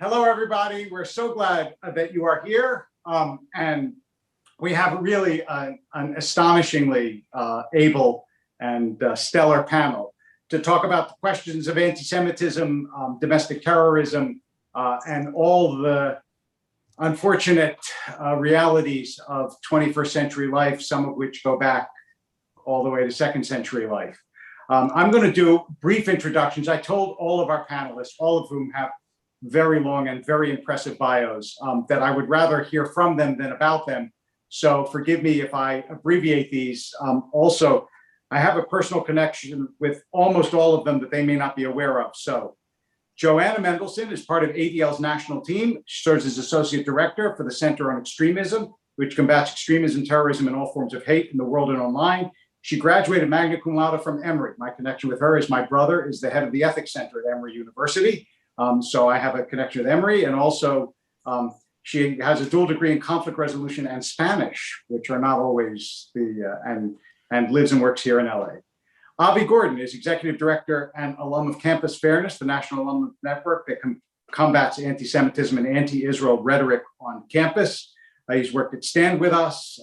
Hello, everybody. We're so glad that you are here. And we have really an astonishingly able and stellar panel to talk about the questions of anti-Semitism, domestic terrorism, and all the unfortunate realities of 21st century life, some of which go back all the way to second century life. I'm going to do brief introductions. I told all of our panelists, all of whom have very long and very impressive bios, that I would rather hear from them than about them. So forgive me if I abbreviate these. Also, I have a personal connection with almost all of them that they may not be aware of. So Joanna Mendelson is part of ADL's national team. She serves as Associate Director for the Center on Extremism, which combats extremism, terrorism, and all forms of hate in the world and online. She graduated magna cum laude from Emory. My connection with her is my brother is the head of the Ethics Center at Emory University. So I have a connection with Emory, and also she has a dual degree in conflict resolution and Spanish, which are not always and lives and works here in LA. Avi Gordon is Executive Director and alum of Campus Fairness, the national alumni network that combats anti-Semitism and anti-Israel rhetoric on campus. He's worked at Stand With Us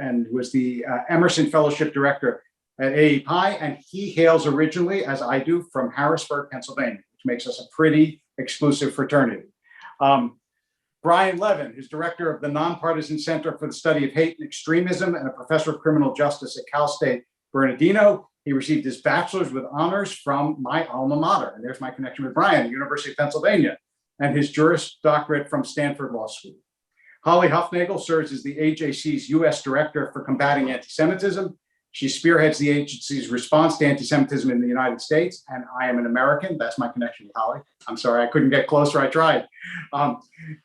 and was the Emerson Fellowship Director at AEPI, and he hails originally, as I do, from Harrisburg, Pennsylvania, which makes us a pretty exclusive fraternity. Brian Levin is director of the Nonpartisan Center for the Study of Hate and Extremism and a professor of criminal justice at Cal State Bernardino. He received his bachelor's with honors from my alma mater, and there's my connection with Brian, the University of Pennsylvania, and his Juris Doctorate from Stanford Law School. Holly Huffnagel serves as the AJC's U.S. Director for Combating Anti-Semitism. She spearheads the agency's response to anti-Semitism in the United States, and I am an American. That's my connection with Holly. I'm sorry, I couldn't get closer, I tried.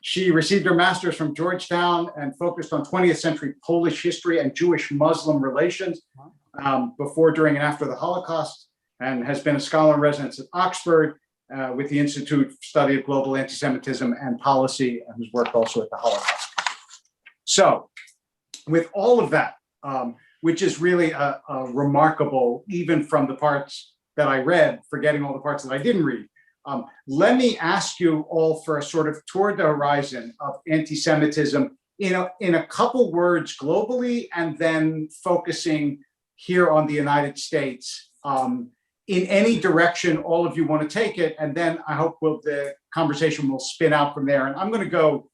She received her master's from Georgetown and focused on 20th century Polish history and Jewish-Muslim relations before, during, and after the Holocaust, and has been a scholar in residence at Oxford with the Institute for Study of Global Anti-Semitism and Policy, and has worked also at the Holocaust. So, with all of that, which is really a remarkable, even from the parts that I read, forgetting all the parts that I didn't read. Let me ask you all for a sort of toward the horizon of anti-Semitism in a couple words globally, and then focusing here on the United States, in any direction all of you want to take it. And then I hope the conversation will spin out from there. And I'm going to go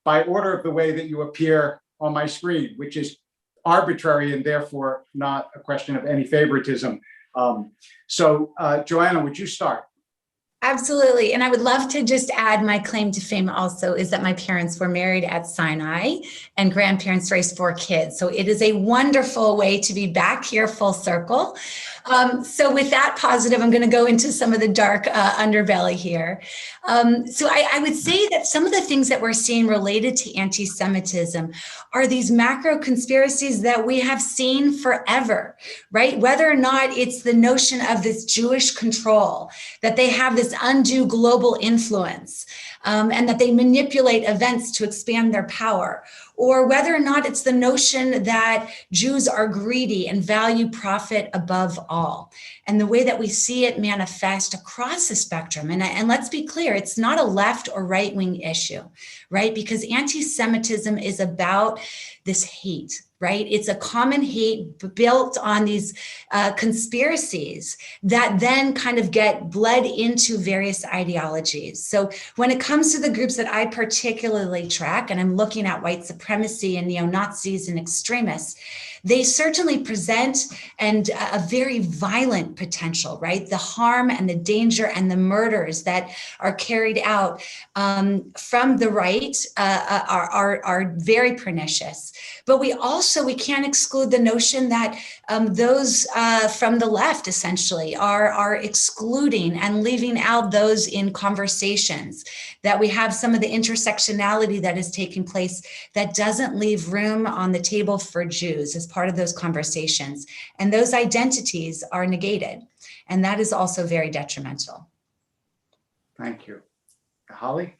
by order of the way that you appear on my screen, which is arbitrary and therefore not a question of any favoritism. So Joanna, would you start? Absolutely. And I would love to just add my claim to fame also is that my parents were married at Sinai and grandparents raised 4 kids. So it is a wonderful way to be back here full circle. So with that positive, I'm going to go into some of the dark underbelly here. So I would say that some of the things that we're seeing related to anti-Semitism are these macro conspiracies that we have seen forever, right? Whether or not it's the notion of this Jewish control, that they have this undue global influence, and that they manipulate events to expand their power, or whether or not it's the notion that Jews are greedy and value profit above all. And the way that we see it manifest across the spectrum, and let's be clear, it's not a left or right-wing issue, right? Because anti-Semitism is about this hate, right? It's a common hate built on these conspiracies that then kind of get bled into various ideologies. So when it comes to the groups that I particularly track, and I'm looking at white supremacy and neo-Nazis and extremists, they certainly present a very violent potential, right? The harm and the danger and the murders that are carried out from the right are very pernicious. But we can't exclude the notion that those from the left essentially are excluding and leaving out those in conversations, that we have some of the intersectionality that is taking place that doesn't leave room on the table for Jews as part of those conversations. And those identities are negated. And that is also very detrimental. Thank you. Holly?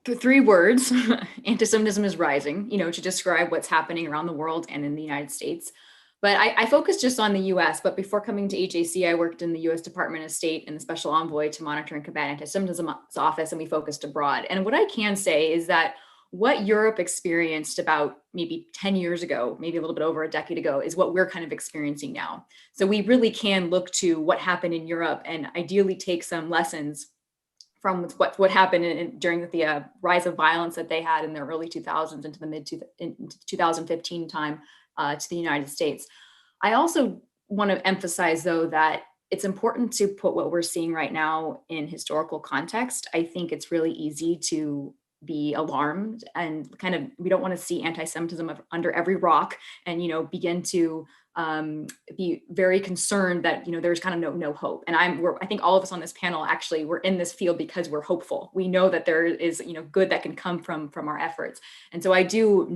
The 3 words, anti-Semitism is rising, to describe what's happening around the world and in the United States. But I focused just on the US, but before coming to HAC, I worked in the US Department of State and the Special Envoy to Monitor and Combat Antisemitism's office, and we focused abroad. And what I can say is that what Europe experienced about maybe 10 years ago, maybe a little bit over a decade ago, is what we're kind of experiencing now. So we really can look to what happened in Europe and ideally take some lessons from what happened during the rise of violence that they had in the early 2000s into the 2015 time to the United States. I also want to emphasize, though, that it's important to put what we're seeing right now in historical context. I think it's really easy to be alarmed and kind of, we don't want to see anti-Semitism under every rock and, begin to be very concerned that, there's kind of no hope. And I think all of us on this panel, actually, we're in this field because we're hopeful. We know that there is, good that can come from our efforts. And so I do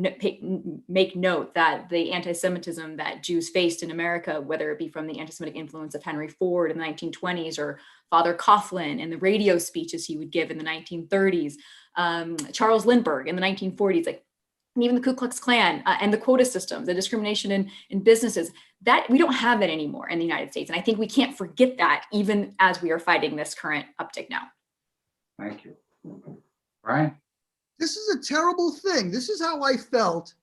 make note that the anti-Semitism that Jews faced in America, whether it be from the anti-Semitic influence of Henry Ford in the 1920s or Father Coughlin and the radio speeches he would give in the 1930s, Charles Lindbergh in the 1940s, and even the Ku Klux Klan and the quota systems, the discrimination in businesses, that we don't have that anymore in the United States. And I think we can't forget that even as we are fighting this current uptick now. Thank you. Brian? This is a terrible thing. This is how I felt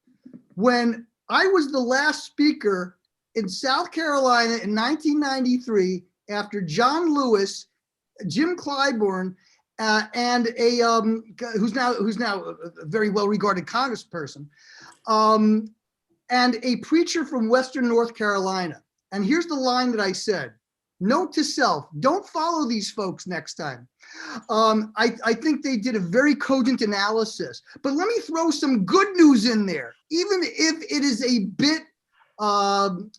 when I was the last speaker in South Carolina in 1993 after John Lewis, Jim Clyburn, and a who's now a very well-regarded congressperson, and a preacher from Western North Carolina. And here's the line that I said: "Note to self: don't follow these folks next time." I think they did a very cogent analysis. But let me throw some good news in there, even if it is a bit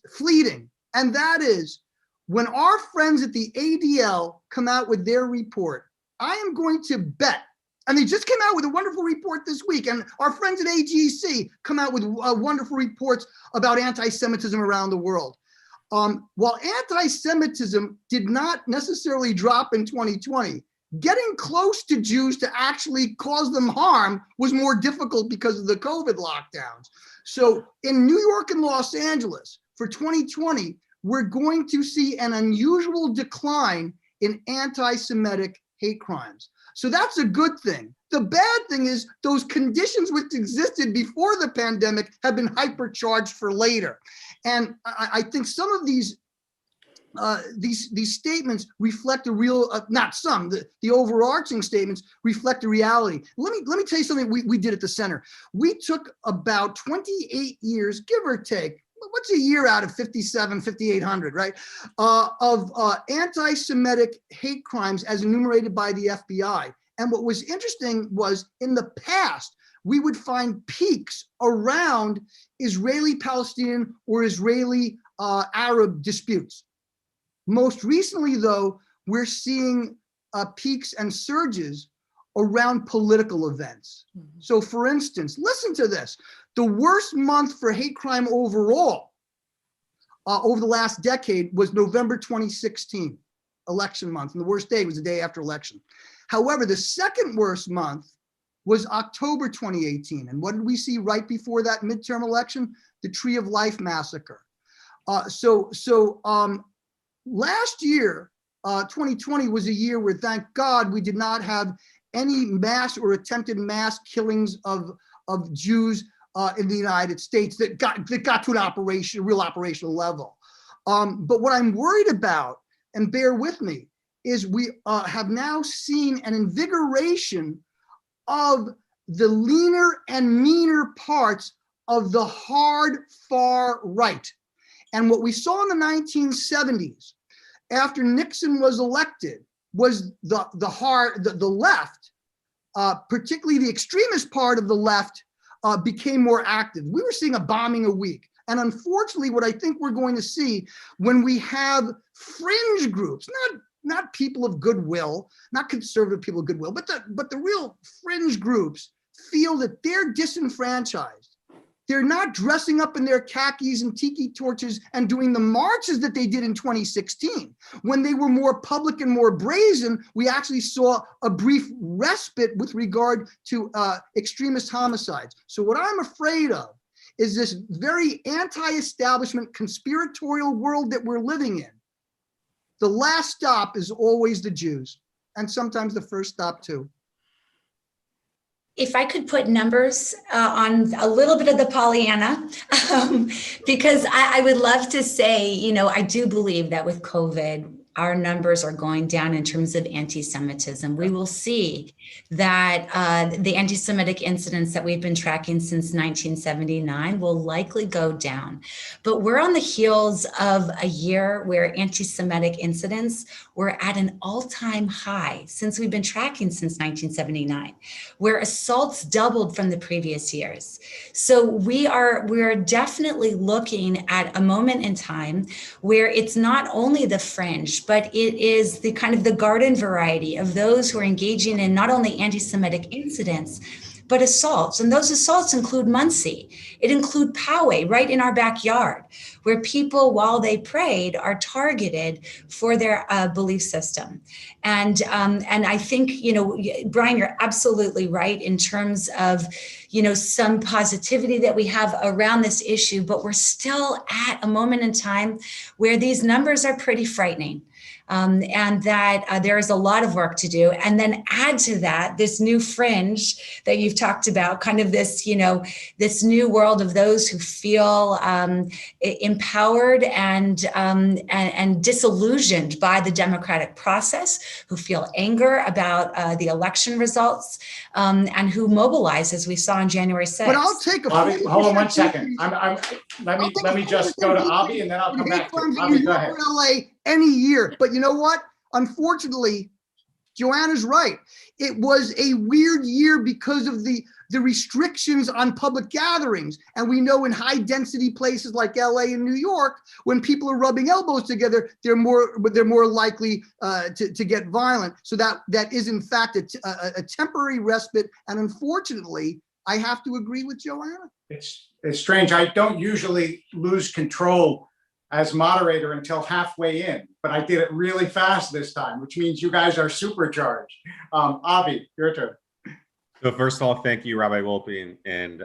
fleeting, and that is when our friends at the ADL come out with their report. I am going to bet, and they just came out with a wonderful report this week, and our friends at AGC come out with wonderful reports about anti-Semitism around the world. While anti-Semitism did not necessarily drop in 2020, getting close to Jews to actually cause them harm was more difficult because of the COVID lockdowns. So in New York and Los Angeles for 2020, we're going to see an unusual decline in anti-Semitic hate crimes. So that's a good thing. The bad thing is those conditions which existed before the pandemic have been hypercharged for later. And I think some of these statements reflect a real, not some, the overarching statements reflect a reality. Let me tell you something we did at the center. We took about 28 years, give or take, what's a year out of 5,800, right? Of anti-Semitic hate crimes as enumerated by the FBI. And what was interesting was in the past, we would find peaks around Israeli-Palestinian or Israeli-Arab disputes. Most recently, though, we're seeing peaks and surges around political events. Mm-hmm. So for instance, listen to this. The worst month for hate crime overall over the last decade was November 2016, election month. And the worst day was the day after election. However, the second worst month was October 2018. And what did we see right before that midterm election? The Tree of Life massacre. Last year, 2020 was a year where, thank God, we did not have any mass or attempted mass killings of Jews in the United States that got to a real operational level. But what I'm worried about, and bear with me, is we have now seen an invigoration of the leaner and meaner parts of the hard far right. And what we saw in the 1970s, after Nixon was elected, was the left, particularly the extremist part of the left, became more active. We were seeing a bombing a week. And unfortunately, what I think we're going to see when we have fringe groups, not people of goodwill, not conservative people of goodwill, but the real fringe groups feel that they're disenfranchised. They're not dressing up in their khakis and tiki torches and doing the marches that they did in 2016. When they were more public and more brazen, we actually saw a brief respite with regard to extremist homicides. So what I'm afraid of is this very anti-establishment conspiratorial world that we're living in. The last stop is always the Jews, and sometimes the first stop too. If I could put numbers on a little bit of the Pollyanna, because I would love to say, you know, I do believe that with COVID, our numbers are going down in terms of anti-Semitism. We will see that the anti-Semitic incidents that we've been tracking since 1979 will likely go down. But we're on the heels of a year where anti-Semitic incidents were at an all-time high since we've been tracking since 1979, where assaults doubled from the previous years. So we're definitely looking at a moment in time where it's not only the fringe, but it is the kind of the garden variety of those who are engaging in not only anti-Semitic incidents, but assaults. And those assaults include Muncie. It include Poway right in our backyard, where people, while they prayed, are targeted for their belief system. And I think, you know, Brian, you're absolutely right in terms of, you know, some positivity that we have around this issue, but we're still at a moment in time where these numbers are pretty frightening. And that there is a lot of work to do. And then add to that this new fringe that you've talked about, kind of this, you know, this new world of those who feel empowered and disillusioned by the democratic process, who feel anger about the election results, and who mobilize, as we saw on January 6th. But I'll take a Avi, hold on 1 second. decrease. Let me just go to Avi and then I'll come back to you. Avi, go ahead. LA any year. But you know what? Unfortunately, Joanna's right. It was a weird year because of the restrictions on public gatherings. And we know in high density places like LA and New York, when people are rubbing elbows together, they're more likely to get violent. So that is in fact a temporary respite. And unfortunately, I have to agree with Joanna. It's strange. I don't usually lose control as moderator until halfway in, but I did it really fast this time, which means you guys are supercharged. Avi, your turn. So first of all, thank you, Rabbi Wolpe, and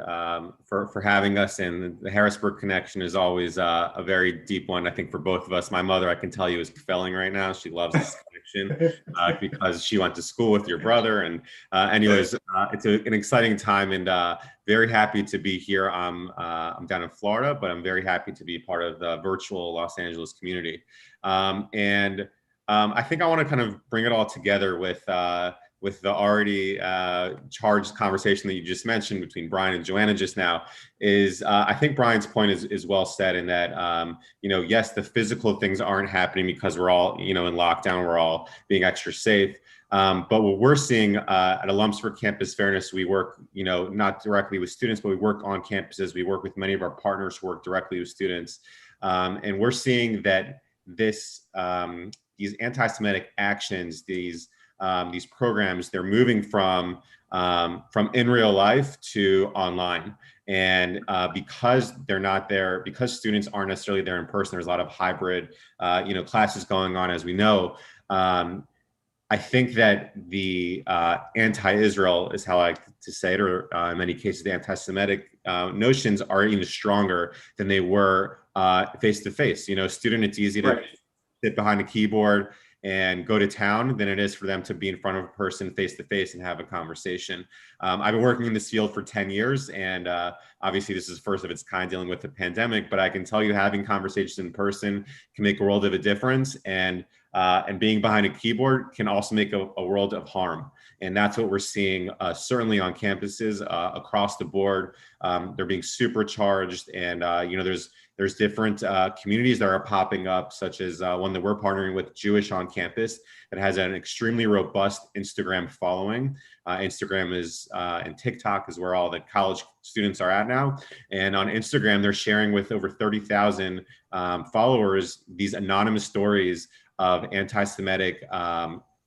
for having us. And the Harrisburg connection is always a very deep one, I think, for both of us. My mother, I can tell you, is felling right now. She loves this connection because she went to school with your brother. And anyways, it's an exciting time, and very happy to be here. I'm down in Florida, but I'm very happy to be part of the virtual Los Angeles community. And I think I want to kind of bring it all together with the already charged conversation that you just mentioned between Brian and Joanna just now. Is I think Brian's point is well said in that, you know, yes, the physical things aren't happening because we're all, you know, in lockdown, we're all being extra safe. But what we're seeing at Alums for Campus Fairness, we work, you know, not directly with students, but we work on campuses. We work with many of our partners who work directly with students. And we're seeing that these anti-Semitic actions, these programs, they're moving from in real life to online. And because they're not there, because students aren't necessarily there in person, there's a lot of hybrid, you know, classes going on, as we know. I think that the anti-Israel is how I like to say it, or in many cases, the anti-Semitic notions are even stronger than they were face-to-face. You know, student, it's easy to sit behind a keyboard and go to town than it is for them to be in front of a person face-to-face and have a conversation. I've been working in this field for 10 years, and obviously this is first of its kind dealing with the pandemic, but I can tell you having conversations in person can make a world of a difference, and being behind a keyboard can also make a world of harm. And that's what we're seeing certainly on campuses across the board. They're being supercharged, and you know, there's different communities that are popping up, such as one that we're partnering with, Jewish on Campus, that has an extremely robust Instagram following. Instagram is, and TikTok is where all the college students are at now. And on Instagram, they're sharing with over 30,000 followers these anonymous stories of anti-Semitic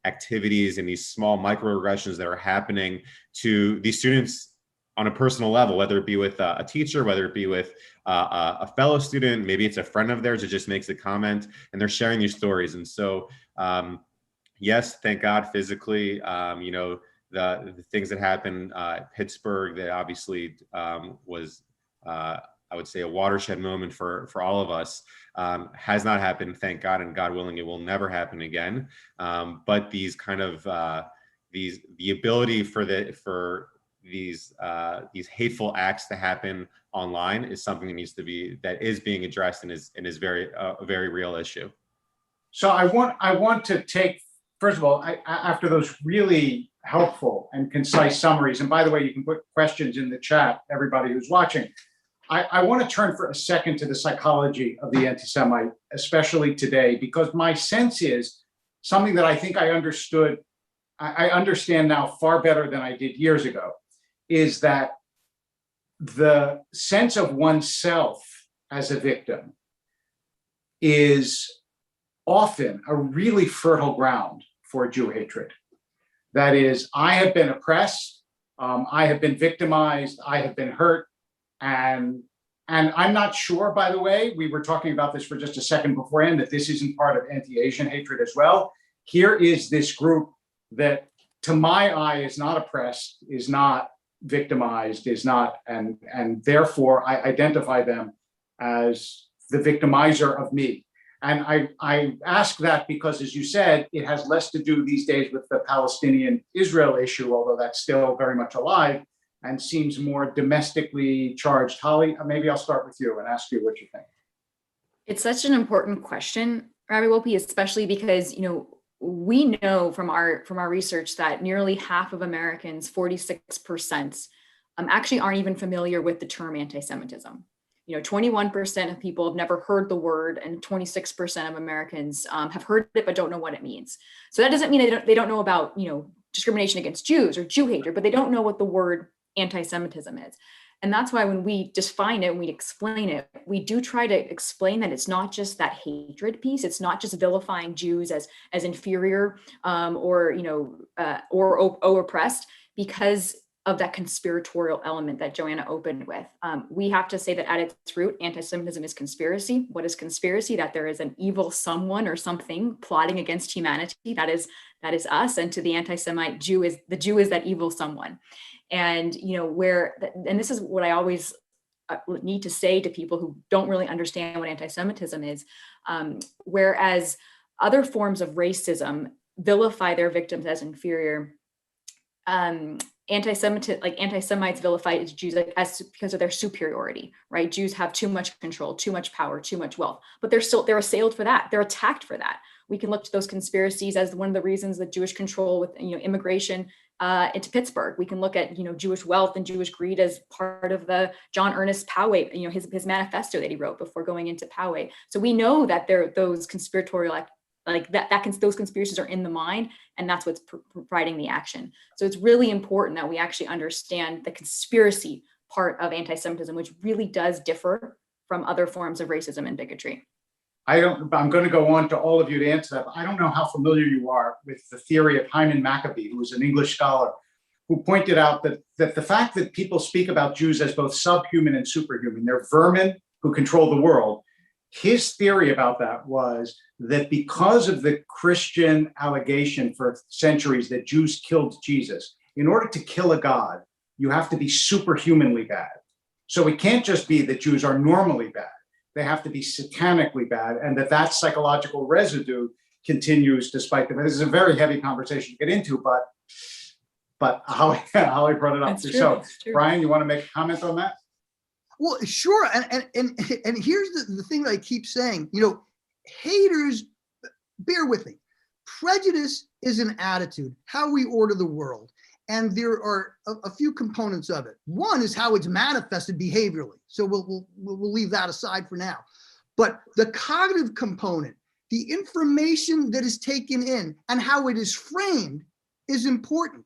activities and these small microaggressions that are happening to these students on a personal level, whether it be with a teacher, whether it be with a fellow student, maybe it's a friend of theirs that just makes a comment, and they're sharing these stories. And so, yes, thank God physically, you know, the things that happened, Pittsburgh, that obviously was I would say a watershed moment for all of us. Has not happened, thank God, and God willing, it will never happen again. But these kind of the ability for these hateful acts to happen online is something that is being addressed and is a very real issue. So I want to take, first of all, after those really helpful and concise summaries, and by the way, you can put questions in the chat, everybody who's watching. I want to turn for a second to the psychology of the anti-Semite, especially today, because my sense is something that I think I understand now far better than I did years ago, is that the sense of oneself as a victim is often a really fertile ground for Jew hatred. That is, I have been oppressed, I have been victimized, I have been hurt, and I'm not sure, by the way, we were talking about this for just a second beforehand, that this isn't part of anti-Asian hatred as well. Here is this group that, to my eye, is not oppressed, is not victimized, is not, and therefore I identify them as the victimizer of me. And I ask that because, as you said, it has less to do these days with the Palestinian-Israel issue, although that's still very much alive and seems more domestically charged. Holly, maybe I'll start with you and ask you what you think. It's such an important question, Rabbi Wolpe, especially because, we know from our research that nearly half of Americans, 46%, actually aren't even familiar with the term anti-Semitism. 21% of people have never heard the word, and 26% of Americans have heard it but don't know what it means. So that doesn't mean they don't know about discrimination against Jews or Jew hatred, but they don't know what the word anti-Semitism is. And that's why when we define it and we explain it, we do try to explain that it's not just that hatred piece. It's not just vilifying Jews as inferior or oppressed, because of that conspiratorial element that Joanna opened with. We have to say that at its root, anti-Semitism is conspiracy. What is conspiracy? That there is an evil someone or something plotting against humanity. That is us. And to the anti-Semite, the Jew is that evil someone. And and this is what I always need to say to people who don't really understand what anti-Semitism is. Whereas other forms of racism vilify their victims as inferior, anti-Semites vilify Jews because of their superiority, right? Jews have too much control, too much power, too much wealth, but they're assailed for that. They're attacked for that. We can look to those conspiracies as one of the reasons that Jewish control with immigration into Pittsburgh. We can look at Jewish wealth and Jewish greed as part of the John Ernest Poway, his manifesto that he wrote before going into Poway. So we know that those conspiratorial those conspiracies are in the mind, and that's what's providing the action. So it's really important that we actually understand the conspiracy part of anti-Semitism, which really does differ from other forms of racism and bigotry. I'm going to go on to all of you to answer that. But I don't know how familiar you are with the theory of Hyman Maccoby, who was an English scholar, who pointed out that the fact that people speak about Jews as both subhuman and superhuman, they're vermin who control the world. His theory about that was that because of the Christian allegation for centuries that Jews killed Jesus, in order to kill a god, you have to be superhumanly bad. So it can't just be that Jews are normally bad. They have to be satanically bad, and that psychological residue continues despite them. This is a very heavy conversation to get into, but Holly brought it up. So Brian, you want to make a comment on that? Well, sure. And here's the thing that I keep saying, haters, bear with me. Prejudice is an attitude, how we order the world. And there are a few components of it. One is how it's manifested behaviorally. So we'll leave that aside for now. But the cognitive component, the information that is taken in and how it is framed is important.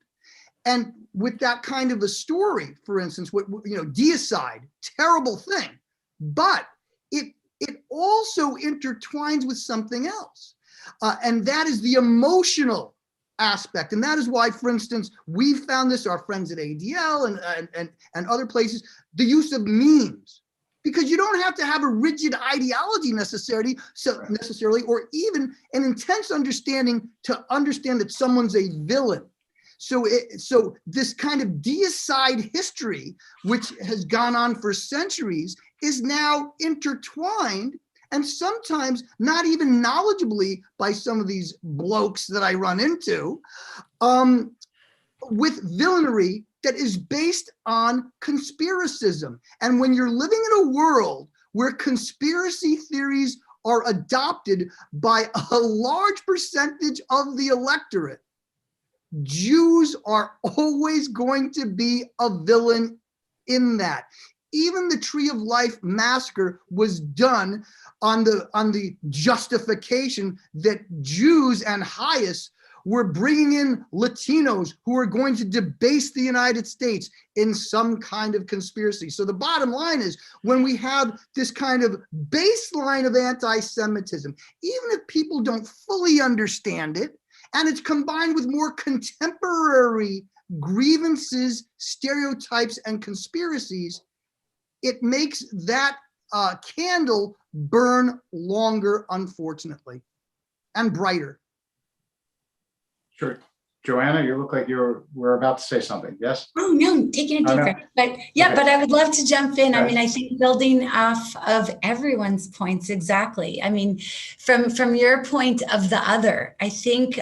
And with that kind of a story, for instance, deicide, terrible thing, but it also intertwines with something else. And that is the emotional aspect. And that is why, for instance, we found this, our friends at ADL and other places, the use of memes, because you don't have to have a rigid ideology necessarily, or even an intense understanding to understand that someone's a villain. So this kind of deicide history, which has gone on for centuries, is now intertwined, and sometimes not even knowledgeably by some of these blokes that I run into, with villainy that is based on conspiracism. And when you're living in a world where conspiracy theories are adopted by a large percentage of the electorate, Jews are always going to be a villain in that. Even the Tree of Life massacre was done on the justification that Jews and Hias were bringing in Latinos who were going to debase the United States in some kind of conspiracy. So the bottom line is, when we have this kind of baseline of anti-Semitism, even if people don't fully understand it, and it's combined with more contemporary grievances, stereotypes, and conspiracies, it makes that candle burn longer, unfortunately, and brighter. Sure. Joanna, you look like we're about to say something. Yes? Oh, no, taking a deep breath. But yeah, Okay. but I would love to jump in. I Yes. mean, I think building off of everyone's points, exactly. I mean, from your point of the other, I think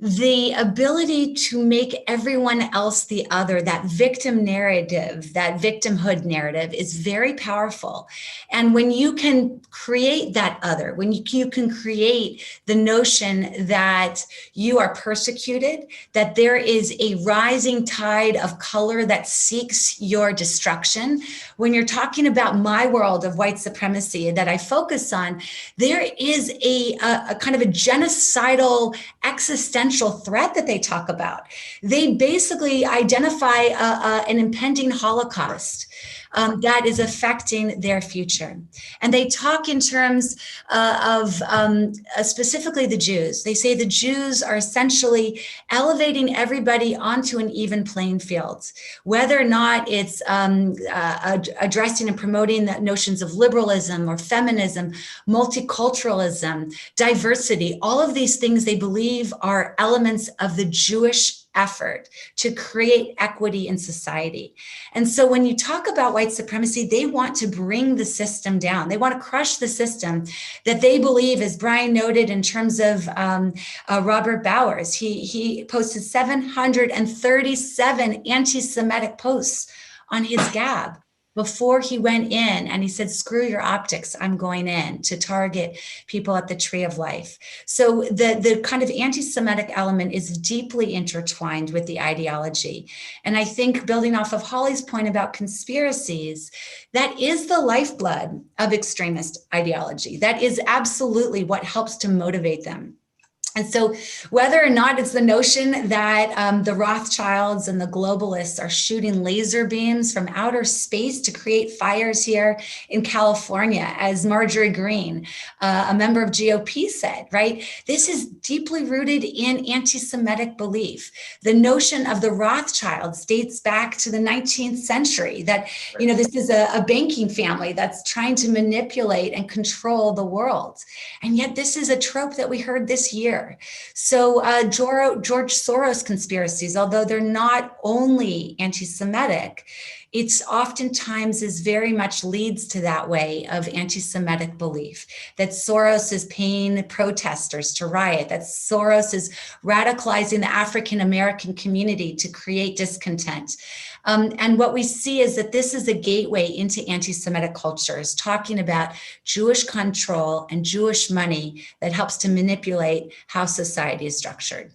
the ability to make everyone else the other, that victim narrative, that victimhood narrative, is very powerful. And when you can create that other, when you can create the notion that you are persecuted, that there is a rising tide of color that seeks your destruction, when you're talking about my world of white supremacy that I focus on, there is a kind of a genocidal existential threat that they talk about. They basically identify an impending Holocaust that is affecting their future. And they talk in terms of specifically the Jews. They say the Jews are essentially elevating everybody onto an even playing field, whether or not it's addressing and promoting the notions of liberalism or feminism, multiculturalism, diversity. All of these things they believe are elements of the Jewish effort to create equity in society. And so when you talk about white supremacy, they want to bring the system down. They want to crush the system that they believe, as Brian noted in terms of Robert Bowers, he posted 737 anti-Semitic posts on his Gab before he went in, and he said, screw your optics, I'm going in to target people at the Tree of Life. So the kind of anti-Semitic element is deeply intertwined with the ideology. And I think, building off of Holly's point about conspiracies, that is the lifeblood of extremist ideology. That is absolutely what helps to motivate them. And so whether or not it's the notion that the Rothschilds and the globalists are shooting laser beams from outer space to create fires here in California, as Marjorie Greene, a member of GOP, said, right? This is deeply rooted in anti-Semitic belief. The notion of the Rothschilds dates back to the 19th century, that, you know, this is a banking family that's trying to manipulate and control the world. And yet this is a trope that we heard this year. So George Soros conspiracies, although they're not only anti-Semitic, it's oftentimes is very much leads to that way of anti-Semitic belief, that Soros is paying protesters to riot, that Soros is radicalizing the African-American community to create discontent. And what we see is that this is a gateway into anti-Semitic cultures, talking about Jewish control and Jewish money that helps to manipulate how society is structured.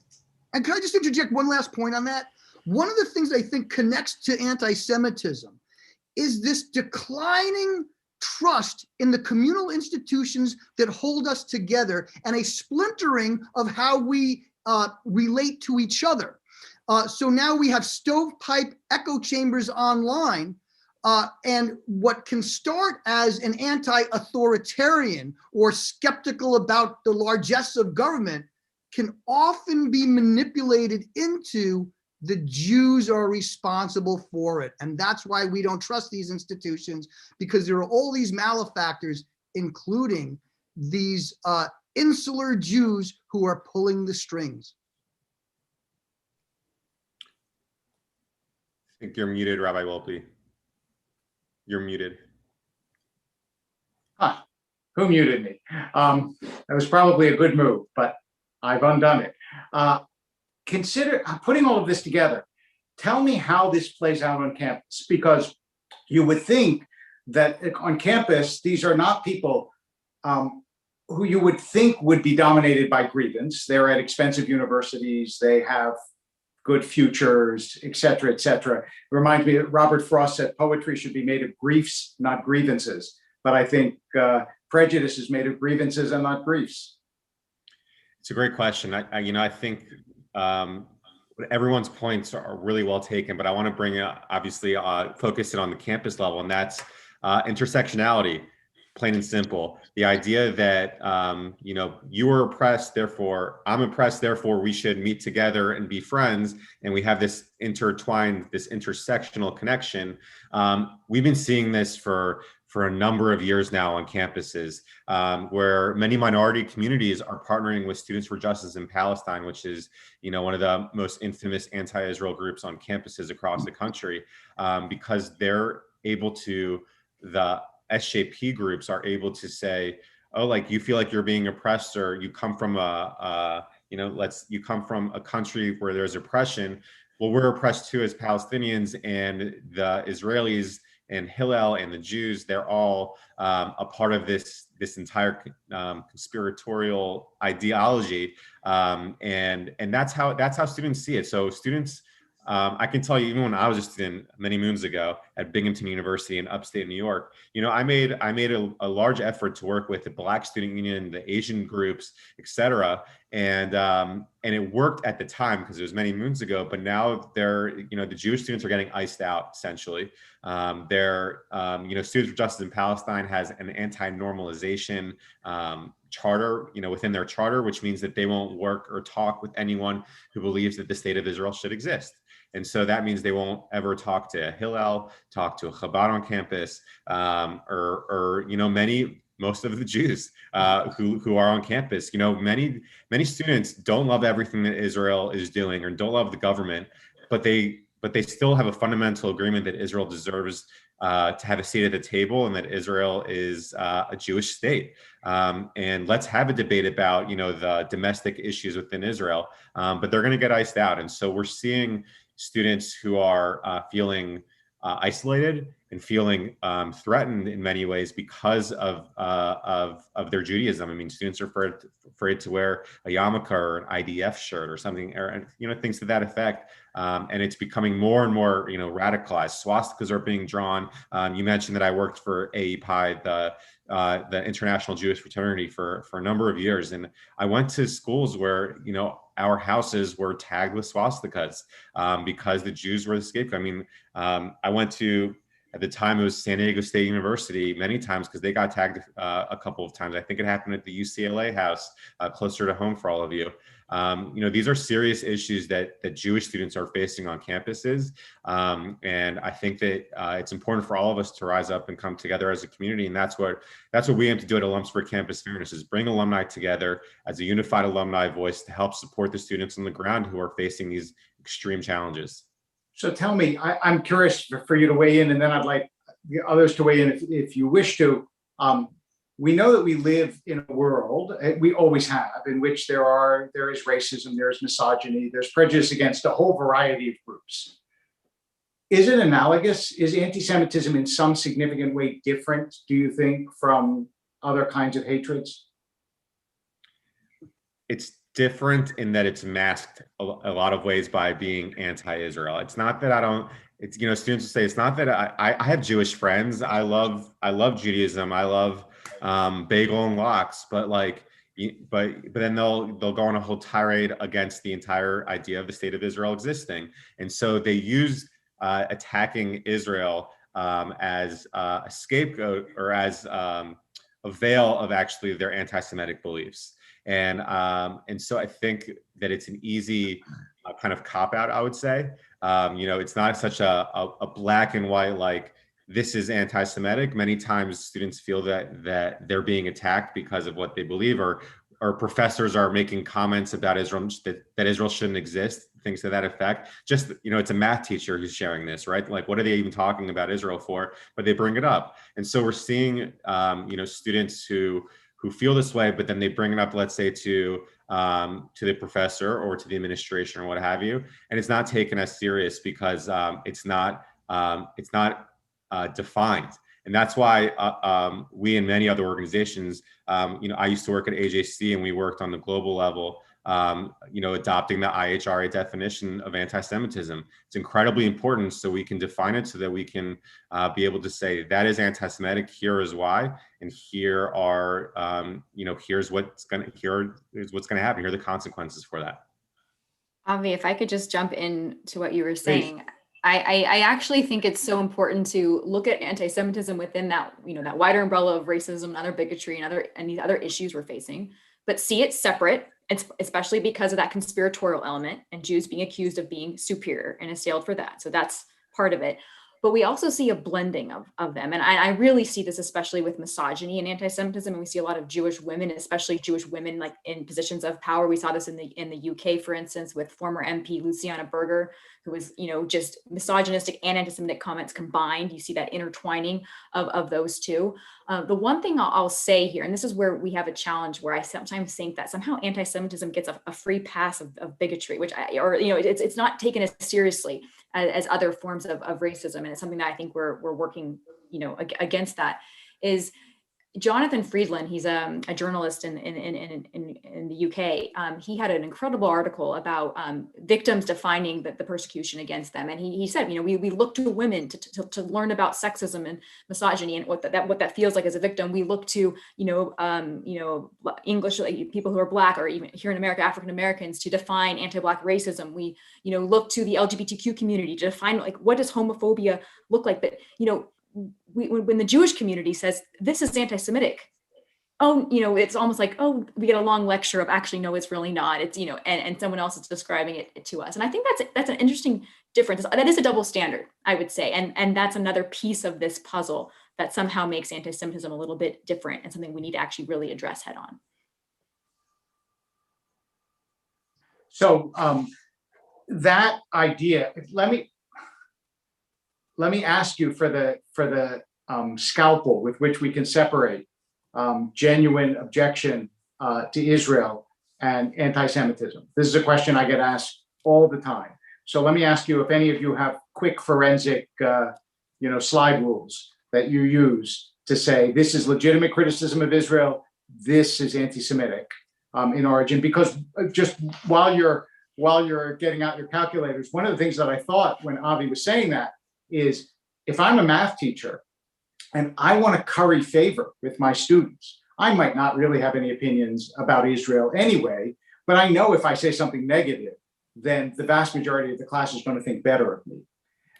And can I just interject one last point on that? One of the things I think connects to anti-Semitism is this declining trust in the communal institutions that hold us together, and a splintering of how we relate to each other. So now we have stovepipe echo chambers online, and what can start as an anti-authoritarian or skeptical about the largesse of government can often be manipulated into the Jews are responsible for it. And that's why we don't trust these institutions, because there are all these malefactors, including these insular Jews who are pulling the strings. I think you're muted, Rabbi Wolpe. You're muted. Huh, who muted me? That was probably a good move, but I've undone it. Consider putting all of this together. Tell me how this plays out on campus, because you would think that on campus, these are not people who you would think would be dominated by grievance. They're at expensive universities, they have good futures, et cetera, et cetera. It reminds me that Robert Frost said poetry should be made of griefs, not grievances. But I think prejudice is made of grievances and not griefs. It's a great question. I think everyone's points are really well taken, but I want to bring obviously focus it on the campus level, and that's intersectionality, plain and simple. The idea that you were oppressed, therefore I'm oppressed, therefore we should meet together and be friends, and we have this intertwined, this intersectional connection. We've been seeing this for a number of years now on campuses, where many minority communities are partnering with Students for Justice in Palestine, which is, one of the most infamous anti-Israel groups on campuses across the country, because they're able to, the SJP groups are able to say, oh, like you feel like you're being oppressed, or you come from you come from a country where there's oppression. Well, we're oppressed too as Palestinians, and the Israelis and Hillel and the Jews, they're all a part of this entire conspiratorial ideology, and that's how students see it. So students, I can tell you, even when I was a student many moons ago at Binghamton University in upstate New York, I made a large effort to work with the Black Student Union, the Asian groups, et cetera. And it worked at the time because it was many moons ago, but now the Jewish students are getting iced out, essentially. Students for Justice in Palestine has an anti-normalization charter, within their charter, which means that they won't work or talk with anyone who believes that the state of Israel should exist. And so that means they won't ever talk to a Hillel, talk to a Chabad on campus, or most of the Jews who are on campus. Many students don't love everything that Israel is doing or don't love the government, but they still have a fundamental agreement that Israel deserves to have a seat at the table, and that Israel is a Jewish state. And let's have a debate about the domestic issues within Israel, but they're going to get iced out. And so we're seeing students who are feeling isolated and feeling threatened in many ways because of their Judaism. I mean, students are afraid to wear a yarmulke or an IDF shirt or something, or things to that effect. And it's becoming more and more radicalized. Swastikas are being drawn. You mentioned that I worked for AEPI, the International Jewish Fraternity, for a number of years, and I went to schools where our houses were tagged with swastikas because the Jews were the scapegoat. I mean, I went to, at the time, it was San Diego State University many times because they got tagged a couple of times. I think it happened at the UCLA house, closer to home for all of you. These are serious issues that Jewish students are facing on campuses. And I think that it's important for all of us to rise up and come together as a community. And that's what we aim to do at Alums for Campus Fairness, is bring alumni together as a unified alumni voice to help support the students on the ground who are facing these extreme challenges. So tell me, I'm curious for you to weigh in, and then I'd like the others to weigh in if you wish to. We know that we live in a world, we always have, in which there is racism, there's misogyny, there's prejudice against a whole variety of groups. Is it analogous? Is anti-Semitism in some significant way different, do you think, from other kinds of hatreds? It's different in that it's masked a lot of ways by being anti-Israel. It's not that students will say, it's not that I have Jewish friends. I love Judaism. I love bagel and lox, but then they'll go on a whole tirade against the entire idea of the state of Israel existing. And so they use attacking Israel as a scapegoat, or as a veil of actually their anti-Semitic beliefs. And so I think that it's an easy kind of cop-out, I would say. It's not such a black and white, this is anti-Semitic. Many times students feel that they're being attacked because of what they believe, or or professors are making comments about Israel, that Israel shouldn't exist, things to that effect. Just, it's a math teacher who's sharing this, right? Like, what are they even talking about Israel for? But they bring it up. And so we're seeing, students who feel this way, but then they bring it up, let's say, to the professor or to the administration or what have you. And it's not taken as serious because it's not defined. And that's why we and many other organizations, I used to work at AJC, and we worked on the global level, adopting the IHRA definition of anti-Semitism. It's incredibly important so we can define it, so that we can be able to say that is anti-Semitic, here is why, and here are, here's what's going to happen, here are the consequences for that. Avi, if I could just jump in to what you were Please. saying. I actually think it's so important to look at anti-Semitism within that, that wider umbrella of racism and other bigotry and these other issues we're facing, but see it separate, especially because of that conspiratorial element and Jews being accused of being superior and assailed for that. So that's part of it. But we also see a blending of them. And I really see this, especially with misogyny and anti-Semitism. And we see a lot of Jewish women, especially Jewish women, like in positions of power. We saw this in the UK, for instance, with former MP Luciana Berger, who was, just misogynistic and anti-Semitic comments combined. You see that intertwining of those two. The one thing I'll say here, and this is where we have a challenge, where I sometimes think that somehow anti-Semitism gets a free pass of bigotry, it's not taken as seriously as other forms of racism. And it's something that I think we're working, against that, is Jonathan Friedland. He's a journalist in the UK. He had an incredible article about victims defining the persecution against them. And he said, we look to women to learn about sexism and misogyny and what that feels like as a victim. We look to, English, like people who are Black, or even here in America, African Americans, to define anti-Black racism. We, look to the LGBTQ community to define, like, what does homophobia look like? But, when the Jewish community says this is anti-Semitic, it's almost like, we get a long lecture of, actually, no, it's really not. It's, and someone else is describing it to us. And I think that's an interesting difference. That is a double standard, I would say. And that's another piece of this puzzle that somehow makes anti-Semitism a little bit different and something we need to actually really address head on. So that idea, let me ask you for the scalpel with which we can separate genuine objection to Israel and anti-Semitism. This is a question I get asked all the time. So let me ask you if any of you have quick forensic, slide rules that you use to say this is legitimate criticism of Israel, this is anti-Semitic in origin. Because just while you're getting out your calculators, one of the things that I thought when Avi was saying that is, if I'm a math teacher and I want to curry favor with my students, I might not really have any opinions about Israel anyway, but I know if I say something negative, then the vast majority of the class is going to think better of me.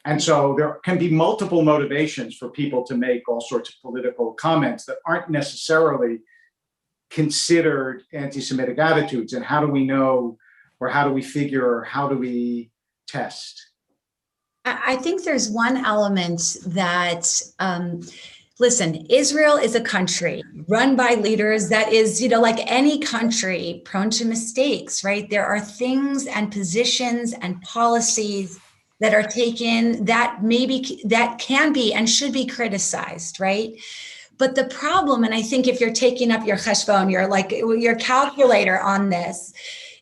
And so there can be multiple motivations for people to make all sorts of political comments that aren't necessarily considered anti-Semitic attitudes. And how do we know, or how do we figure, or how do we test? I think there's one element that, listen, Israel is a country run by leaders that is, like any country, prone to mistakes, right? There are things and positions and policies that are taken that can be and should be criticized, right? But the problem, and I think if you're taking up your cheshbon, your calculator on this,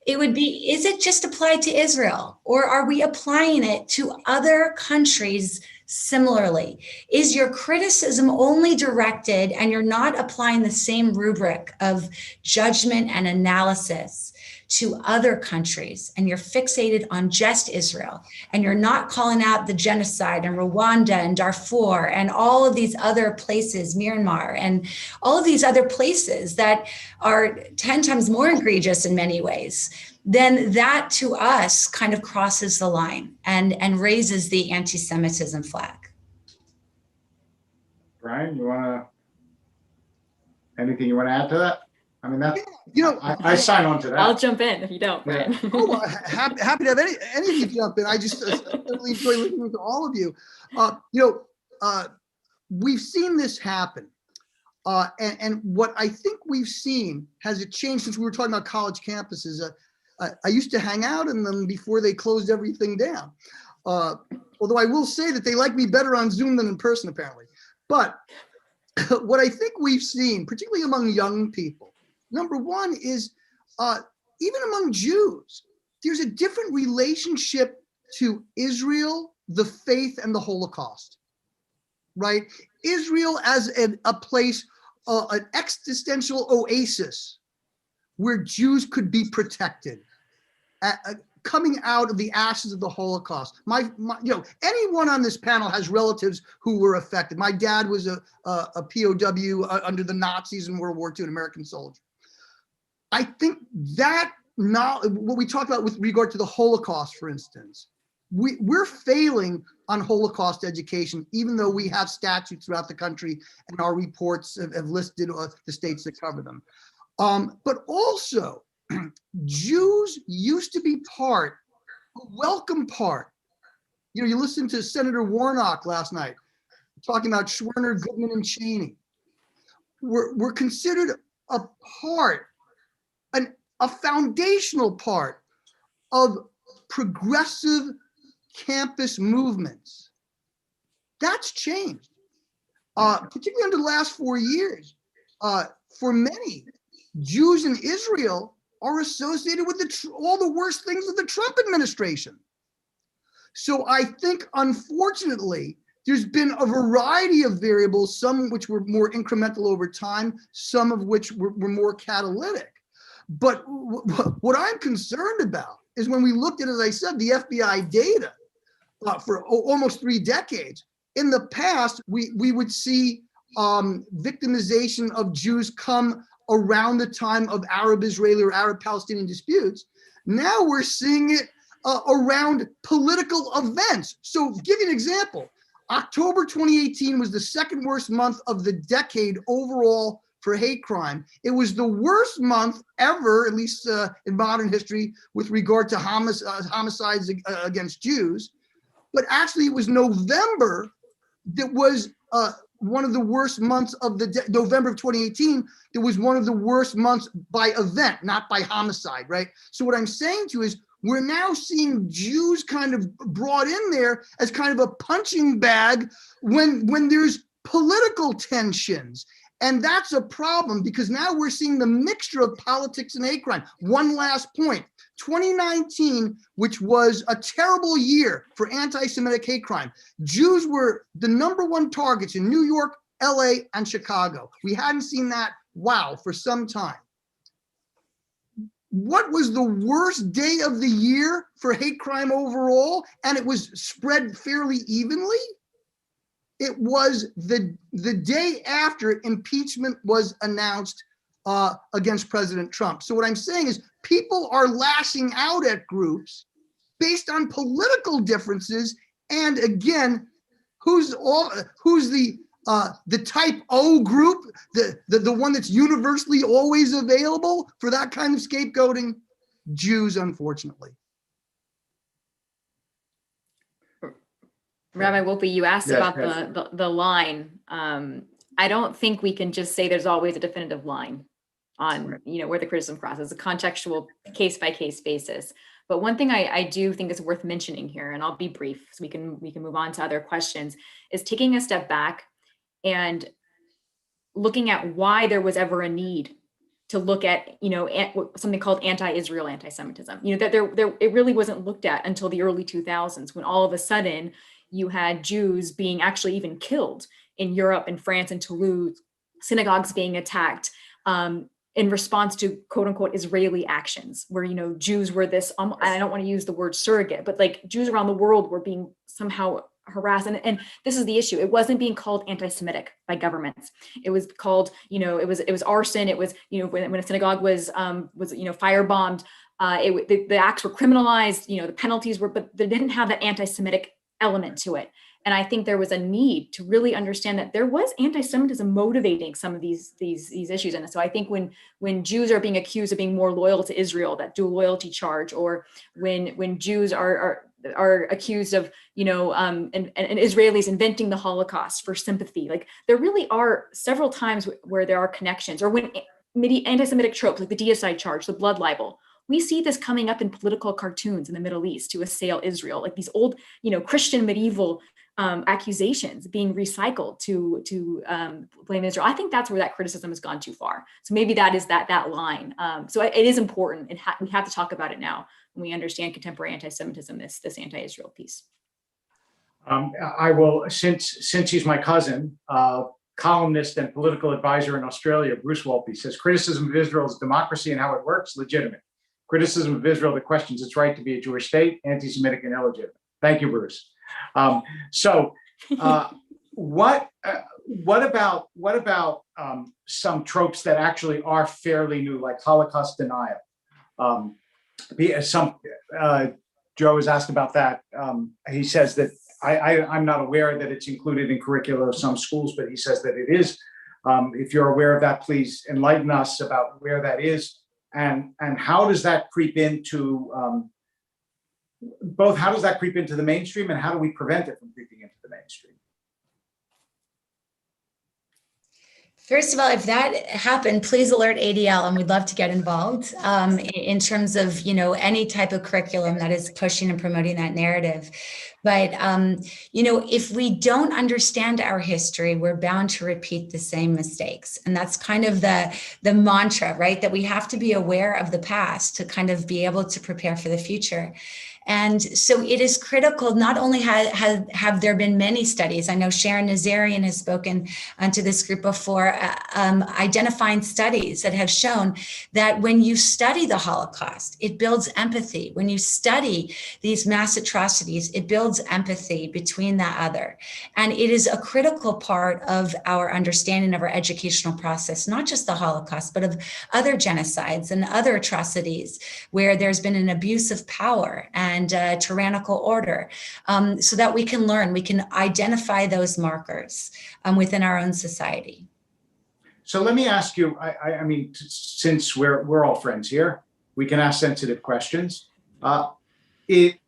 it would be, is it just applied to Israel, or are we applying it to other countries similarly? Is your criticism only directed, and you're not applying the same rubric of judgment and analysis to other countries, and you're fixated on just Israel, and you're not calling out the genocide in Rwanda and Darfur and all of these other places, Myanmar, and all of these other places that are 10 times more egregious in many ways, then that to us kind of crosses the line and raises the anti-Semitism flag. Brian, anything you want to add to that? I mean, that, I sign on to that. I'll jump in if you don't, Brian. Yeah. Oh, happy to have any of you jump in. I just really enjoy listening to all of you. We've seen this happen. And what I think we've seen, has it changed since we were talking about college campuses? I used to hang out in them before they closed everything down. Although I will say that they like me better on Zoom than in person, apparently. But what I think we've seen, particularly among young people, number one is even among Jews, there's a different relationship to Israel, the faith, and the Holocaust, right? Israel as a place, an existential oasis where Jews could be protected, coming out of the ashes of the Holocaust. Anyone on this panel has relatives who were affected. My dad was a POW under the Nazis in World War II, an American soldier. I think that now, what we talk about with regard to the Holocaust, for instance, we're failing on Holocaust education, even though we have statutes throughout the country and our reports have listed the states that cover them. But also, Jews used to be a welcome part. You listened to Senator Warnock last night talking about Schwerner, Goodman, and Cheney. We're considered a part, a foundational part of progressive campus movements. That's changed, particularly under the last 4 years. For many, Jews in Israel are associated with all the worst things of the Trump administration. So I think, unfortunately, there's been a variety of variables, some which were more incremental over time, some of which were more catalytic. But what I'm concerned about is when we looked at, as I said, the FBI data for almost 3 decades. In the past, we would see victimization of Jews come around the time of Arab-Israeli or Arab-Palestinian disputes. Now we're seeing it around political events. So give you an example. October 2018 was the second worst month of the decade overall for hate crime. It was the worst month ever, at least in modern history, with regard to homicides against Jews. But actually, it was November that was one of the worst months of November of 2018. It was one of the worst months by event, not by homicide, right? So what I'm saying to you is, we're now seeing Jews kind of brought in there as kind of a punching bag when there's political tensions. And that's a problem, because now we're seeing the mixture of politics and hate crime. One last point. 2019, which was a terrible year for anti-Semitic hate crime, Jews were the #1 targets in New York, LA, and Chicago. We hadn't seen that, for some time. What was the worst day of the year for hate crime overall? And it was spread fairly evenly. It was the day after impeachment was announced against President Trump. So what I'm saying is, people are lashing out at groups based on political differences. And again, who's the type O group, the one that's universally always available for that kind of scapegoating? Jews, unfortunately. Rabbi Wolpe, you asked Yes, about the line. I don't think we can just say there's always a definitive line on where the criticism crosses. It's a contextual, case-by-case basis. But one thing I do think is worth mentioning here, and I'll be brief so we can move on to other questions, is taking a step back and looking at why there was ever a need to look at something called anti-Israel anti-Semitism. That it really wasn't looked at until the early 2000s, when all of a sudden you had Jews being actually even killed in Europe and France and Toulouse, synagogues being attacked in response to quote unquote Israeli actions, where Jews were this, I don't want to use the word surrogate, but like Jews around the world were being somehow harassed. And this is the issue. It wasn't being called anti-Semitic by governments. It was called, it was arson. It was, when a synagogue was firebombed, the acts were criminalized, the penalties were, but they didn't have that anti-Semitic element to it. And I think there was a need to really understand that there was anti-Semitism motivating some of these issues. And so I think when Jews are being accused of being more loyal to Israel, that dual loyalty charge, or when Jews are are accused of, and Israelis inventing the Holocaust for sympathy. Like there really are several times where there are connections, or when anti-Semitic tropes like the deicide charge, the blood libel. We see this coming up in political cartoons in the Middle East to assail Israel, like these old, Christian medieval accusations being recycled to blame Israel. I think that's where that criticism has gone too far. So maybe that is that line. So it is important, and we have to talk about it now when we understand contemporary anti-Semitism, this anti-Israel piece. I will, since he's my cousin, columnist and political advisor in Australia, Bruce Wolpe, says criticism of Israel's democracy and how it works, legitimate. Criticism of Israel that questions its right to be a Jewish state, anti-Semitic and illegitimate. Thank you, Bruce. What about some tropes that actually are fairly new, like Holocaust denial? Joe was asked about that. He says that I'm not aware that it's included in curricula of some schools, but he says that it is. If you're aware of that, please enlighten us about where that is, and how does that creep into both? How does that creep into the mainstream, and how do we prevent it from creeping into the mainstream? First of all, if that happened, please alert ADL, and we'd love to get involved in terms of, any type of curriculum that is pushing and promoting that narrative. But, if we don't understand our history, we're bound to repeat the same mistakes. And that's kind of the mantra, right? That we have to be aware of the past to kind of be able to prepare for the future. And so it is critical. Not only have there been many studies, I know Sharon Nazarian has spoken to this group before, identifying studies that have shown that when you study the Holocaust, it builds empathy. When you study these mass atrocities, it builds empathy between the other. And it is a critical part of our understanding of our educational process, not just the Holocaust, but of other genocides and other atrocities where there's been an abuse of power and tyrannical order, so that we can learn, we can identify those markers within our own society. So let me ask you, I mean, since we're all friends here, we can ask sensitive questions. It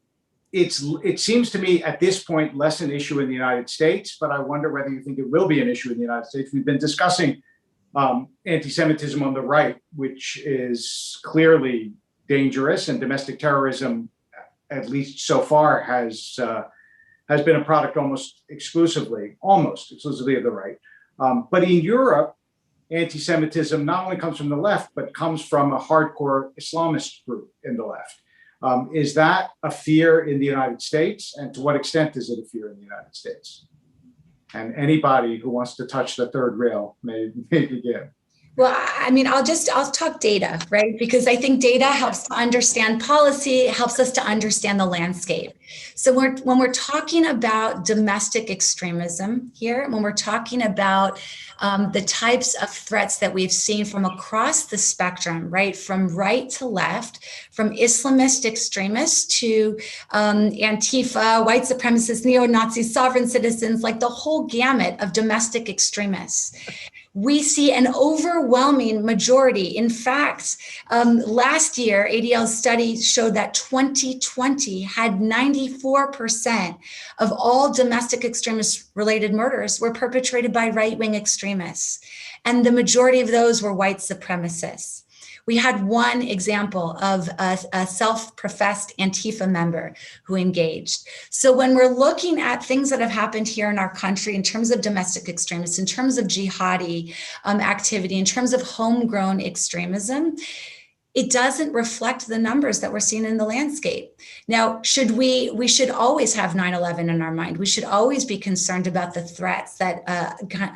seems to me at this point less an issue in the United States, but I wonder whether you think it will be an issue in the United States. We've been discussing anti-Semitism on the right, which is clearly dangerous, and domestic terrorism, at least so far, has been a product almost exclusively of the right. But in Europe, anti-Semitism not only comes from the left, but comes from a hardcore Islamist group in the left. Is that a fear in the United States? And to what extent is it a fear in the United States? And anybody who wants to touch the third rail may begin. Well, I mean, I'll talk data, right? Because I think data helps to understand policy, helps us to understand the landscape. So when we're talking about domestic extremism here, when we're talking about the types of threats that we've seen from across the spectrum, right? From right to left, from Islamist extremists to Antifa, white supremacists, neo-Nazis, sovereign citizens, like the whole gamut of domestic extremists. We see an overwhelming majority. In fact, last year, ADL's study showed that 2020 had 94% of all domestic extremist-related murders were perpetrated by right-wing extremists. And the majority of those were white supremacists. We had one example of a self-professed Antifa member who engaged. So when we're looking at things that have happened here in our country in terms of domestic extremists, in terms of jihadi activity, in terms of homegrown extremism, it doesn't reflect the numbers that we're seeing in the landscape. Now, we should always have 9/11 in our mind. We should always be concerned about the threats that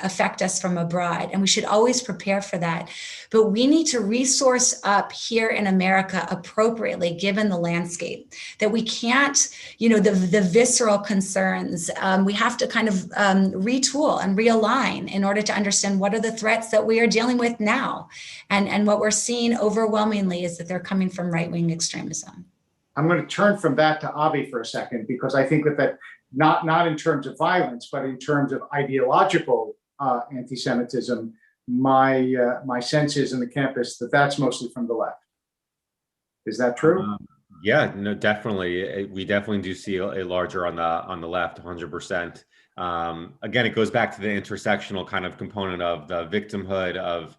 affect us from abroad, and we should always prepare for that. But we need to resource up here in America appropriately, given the landscape, that we can't, the visceral concerns, we have to kind of retool and realign in order to understand what are the threats that we are dealing with now. And what we're seeing overwhelmingly is that they're coming from right-wing extremism. I'm going to turn from that to Avi for a second, because I think that not in terms of violence, but in terms of ideological anti-Semitism, my sense is in the campus that that's mostly from the left. Is that true? Yeah, no, definitely. We definitely do see a larger on the left, 100%. Again, it goes back to the intersectional kind of component of the victimhood of,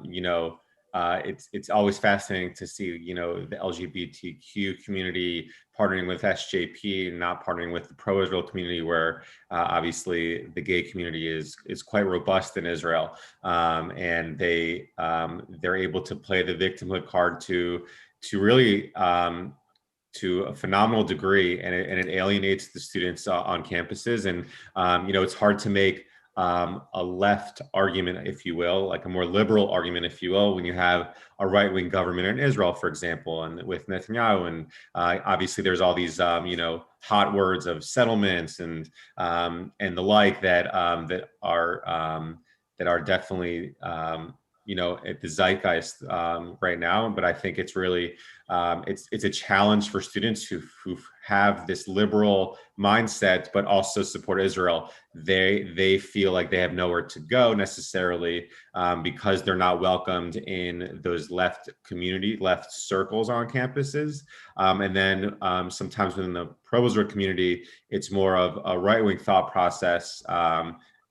you know, it's always fascinating to see, you know, the LGBTQ community partnering with SJP and not partnering with the pro-Israel community, where obviously the gay community is quite robust in Israel, and they're able to play the victimhood card to really to a phenomenal degree, and it alienates the students on campuses. And you know, it's hard to make a left argument, if you will, like a more liberal argument, if you will, when you have a right-wing government in Israel, for example, and with Netanyahu. And obviously, there's all these you know, hot words of settlements and the like that are definitely you know, at the zeitgeist right now. But I think it's really it's a challenge for students who have this liberal mindset, but also support Israel. They feel like they have nowhere to go necessarily because they're not welcomed in those left circles on campuses. And then sometimes within the pro-Israel community, it's more of a right-wing thought process.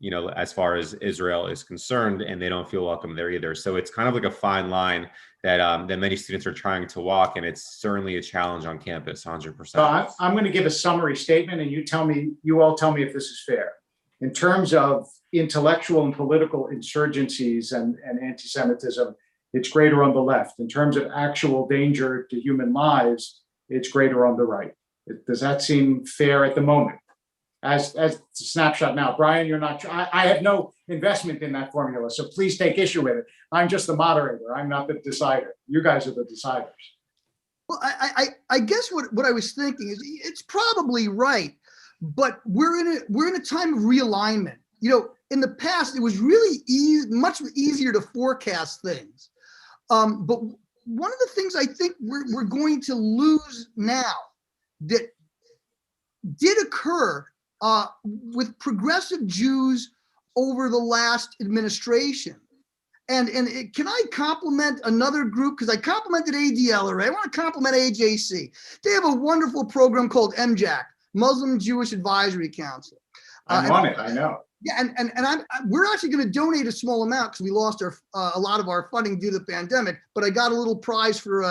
You know, as far as Israel is concerned, and they don't feel welcome there either. So it's kind of like a fine line that that many students are trying to walk, and it's certainly a challenge on campus, 100%. So I'm going to give a summary statement, and you all tell me if this is fair. In terms of intellectual and political insurgencies and anti-Semitism, it's greater on the left. In terms of actual danger to human lives, it's greater on the right. Does that seem fair at the moment? As a snapshot now, Brian, you're not. I have no investment in that formula, so please take issue with it. I'm just the moderator. I'm not the decider. You guys are the deciders. Well, I guess what I was thinking is it's probably right, but we're in a time of realignment. You know, in the past, it was really much easier to forecast things. But one of the things I think we're going to lose now that did occur with progressive Jews over the last administration. And can I compliment another group? Because I complimented ADLRA. I want to compliment AJC. They have a wonderful program called MJAC, Muslim Jewish Advisory Council. I'm on it, I know. Yeah, and we're actually going to donate a small amount because we lost a lot of our funding due to the pandemic. But I got a little prize for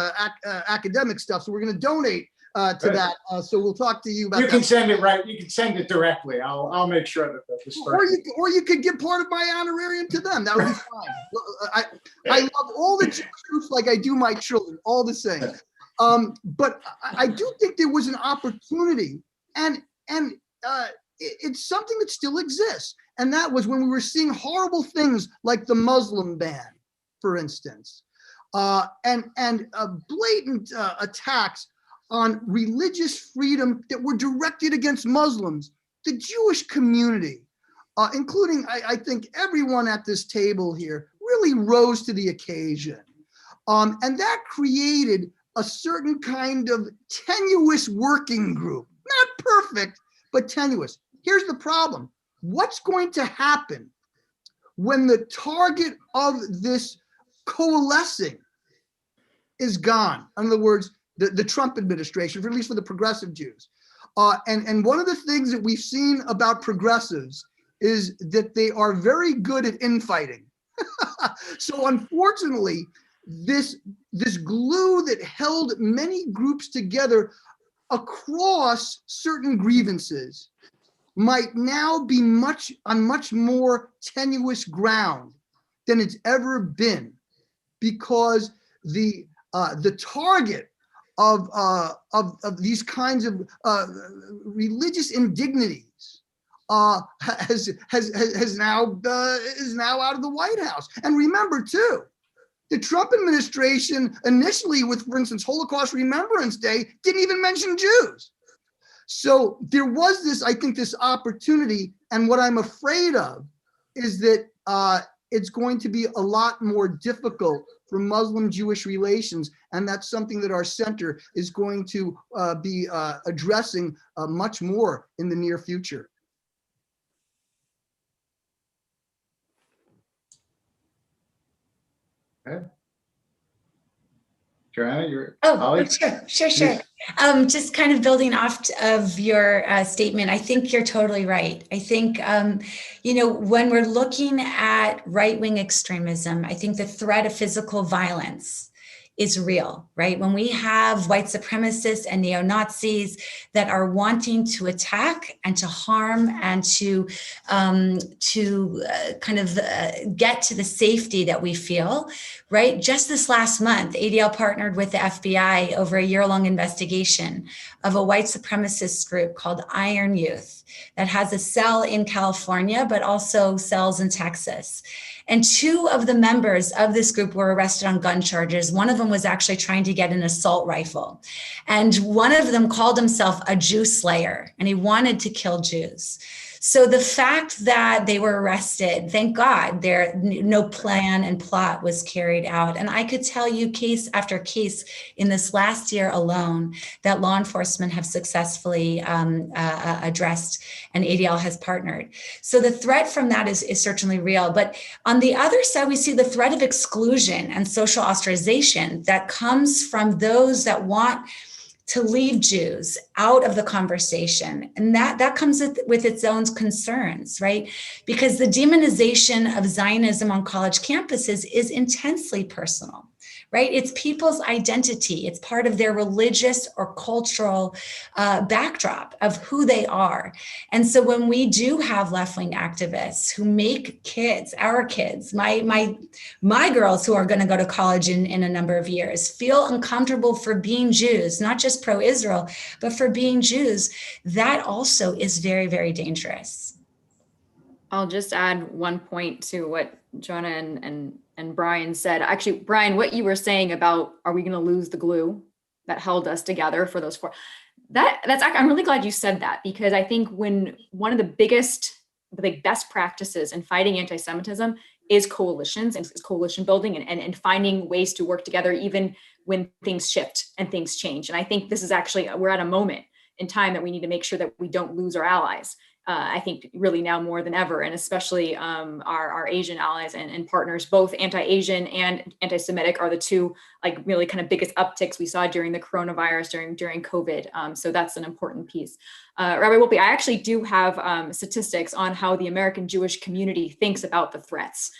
academic stuff, so we're going to donate to Good. that. So we'll talk to you about You that. can send it right. You can send it directly. I'll make sure that the Or you could give part of my honorarium to them. That would be fine. I love all the Jewish groups like I do my children, all the same. But I do think there was an opportunity, and it's something that still exists. And that was when we were seeing horrible things like the Muslim ban, for instance, and blatant attacks on religious freedom that were directed against Muslims. The Jewish community, including I think everyone at this table here, really rose to the occasion. And that created a certain kind of tenuous working group, not perfect, but tenuous. Here's the problem. What's going to happen when the target of this coalescing is gone? In other words, the Trump administration, at least for the progressive Jews. And one of the things that we've seen about progressives is that they are very good at infighting. So unfortunately, this glue that held many groups together across certain grievances might now be on much more tenuous ground than it's ever been, because the target of these kinds of religious indignities is now out of the White House. And remember too, the Trump administration initially, with, for instance, Holocaust Remembrance Day, didn't even mention Jews. So there was this, I think, this opportunity. And what I'm afraid of is that it's going to be a lot more difficult for Muslim-Jewish relations. And that's something that our center is going to be addressing much more in the near future. Okay. Joanna, your Oh, colleague? sure. Just kind of building off of your statement, I think you're totally right. I think, when we're looking at right-wing extremism, I think the threat of physical violence is real, right? When we have white supremacists and neo-Nazis that are wanting to attack and to harm and to get to the safety that we feel, right? Just this last month, ADL partnered with the FBI over a year-long investigation of a white supremacist group called Iron Youth that has a cell in California, but also cells in Texas. And two of the members of this group were arrested on gun charges. One of them was actually trying to get an assault rifle. And one of them called himself a Jew slayer, and he wanted to kill Jews. So the fact that they were arrested, thank God, no plan and plot was carried out. And I could tell you case after case in this last year alone that law enforcement have successfully addressed, and ADL has partnered. So the threat from that is certainly real. But on the other side, we see the threat of exclusion and social ostracization that comes from those that want to leave Jews out of the conversation. And that comes with its own concerns, right? Because the demonization of Zionism on college campuses is intensely personal, right? It's people's identity. It's part of their religious or cultural backdrop of who they are. And so when we do have left-wing activists who make kids, our kids, my girls who are going to go to college in a number of years, feel uncomfortable for being Jews, not just pro-Israel, but for being Jews, that also is very, very dangerous. I'll just add one point to what Jonah and Brian said. Actually, Brian, what you were saying about, are we going to lose the glue that held us together for those four? I'm really glad you said that, because I think when one of the best practices in fighting anti-Semitism is coalitions and coalition building and finding ways to work together, even when things shift and things change. And I think this is actually, we're at a moment in time that we need to make sure that we don't lose our allies. I think really now more than ever, and especially our Asian allies and partners, both anti-Asian and anti-Semitic, are the two really kind of biggest upticks we saw during the coronavirus, during COVID. So that's an important piece. Rabbi Wolpe, I actually do have statistics on how the American Jewish community thinks about the threats.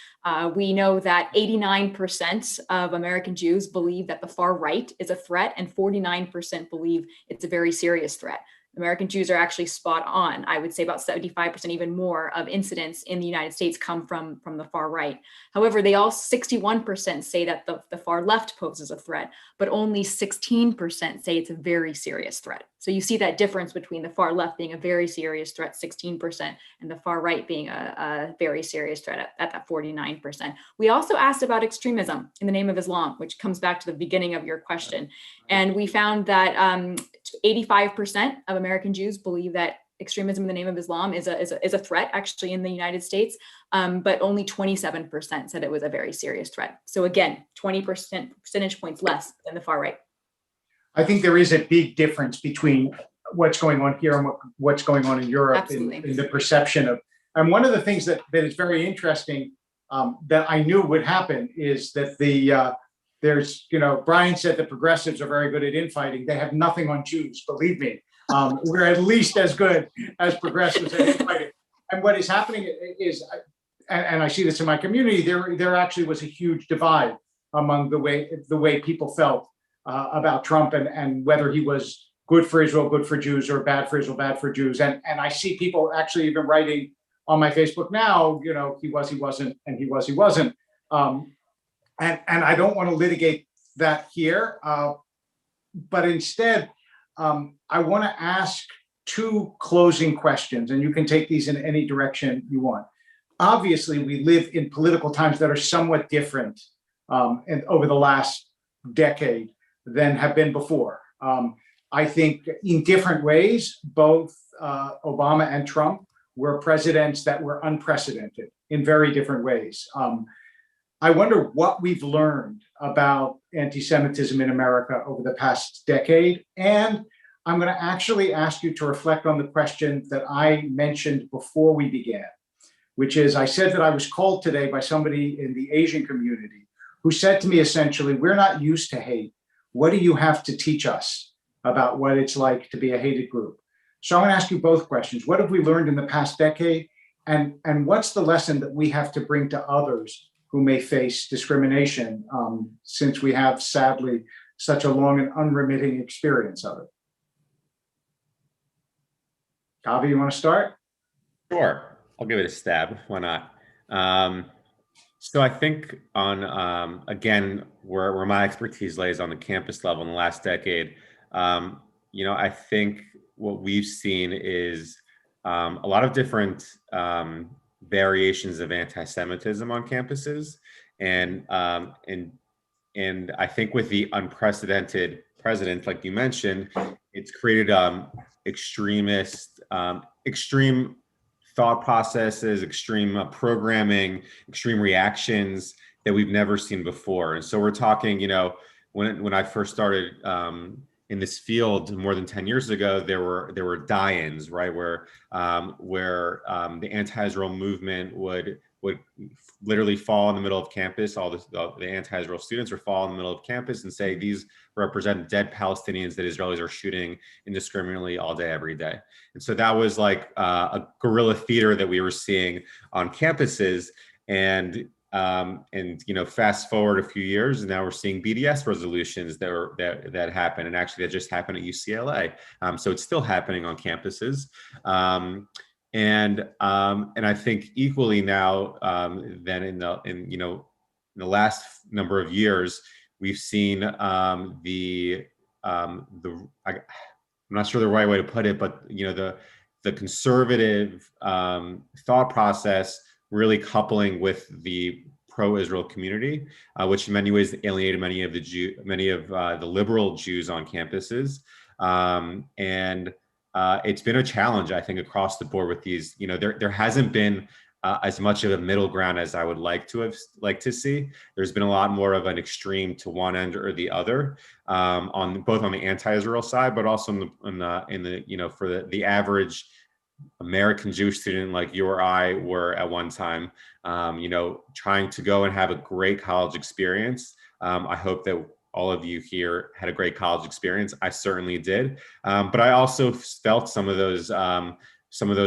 We know that 89% of American Jews believe that the far right is a threat, and 49% believe it's a very serious threat. American Jews are actually spot on. I would say about 75%, even more, of incidents in the United States come from the far right. However, 61% say that the far left poses a threat, but only 16% say it's a very serious threat. So you see that difference between the far left being a very serious threat, 16%, and the far right being a very serious threat at that 49%. We also asked about extremism in the name of Islam, which comes back to the beginning of your question. And we found that 85% of American Jews believe that extremism in the name of Islam is a threat actually in the United States, but only 27% said it was a very serious threat. So again, 20% percentage points less than the far right. I think there is a big difference between what's going on here and what's going on in Europe in the perception of, and one of the things that is very interesting that I knew would happen is that there's, Brian said the progressives are very good at infighting. They have nothing on Jews, believe me. We're at least as good as progressives at infighting. And what is happening is, and I see this in my community, there actually was a huge divide among the way people felt about Trump and whether he was good for Israel, good for Jews, or bad for Israel, bad for Jews. And I see people actually even writing on my Facebook now, he was, he wasn't, and he was, he wasn't. And I don't want to litigate that here, but instead, I want to ask two closing questions, and you can take these in any direction you want. Obviously, we live in political times that are somewhat different over the last decade than have been before. I think in different ways, both Obama and Trump were presidents that were unprecedented in very different ways. I wonder what we've learned about anti-Semitism in America over the past decade. And I'm going to actually ask you to reflect on the question that I mentioned before we began, which is, I said that I was called today by somebody in the Asian community who said to me, essentially, we're not used to hate. What do you have to teach us about what it's like to be a hated group? So I'm going to ask you both questions. What have we learned in the past decade? And what's the lesson that we have to bring to others who may face discrimination, since we have, sadly, such a long and unremitting experience of it? Avi, you want to start? Sure, I'll give it a stab. Why not? So I think on, again, where my expertise lays on the campus level in the last decade, I think what we've seen is a lot of different variations of anti-Semitism on campuses, and I think with the unprecedented president, like you mentioned, it's created extreme thought processes, extreme programming, extreme reactions that we've never seen before. And so we're talking, when I first started in this field more than 10 years ago, there were die-ins, right, where the anti-Israel movement would literally fall in the middle of campus. All the anti-Israel students would fall in the middle of campus and say these represent dead Palestinians that Israelis are shooting indiscriminately all day, every day. And so that was like a guerrilla theater that we were seeing on campuses. And fast forward a few years, and now we're seeing BDS resolutions that happen, and actually that just happened at UCLA. So it's still happening on campuses. And I think equally now, then in the last number of years, we've seen I'm not sure the right way to put it, but the conservative thought process really coupling with the pro-Israel community, which in many ways alienated many of the liberal Jews on campuses, and it's been a challenge, I think, across the board with these. There hasn't been as much of a middle ground as I would like to see. There's been a lot more of an extreme to one end or the other, on both on the anti-Israel side, but also for the average American Jewish student like you or I were at one time, trying to go and have a great college experience. I hope that all of you here had a great college experience. I certainly did, but I also felt some of those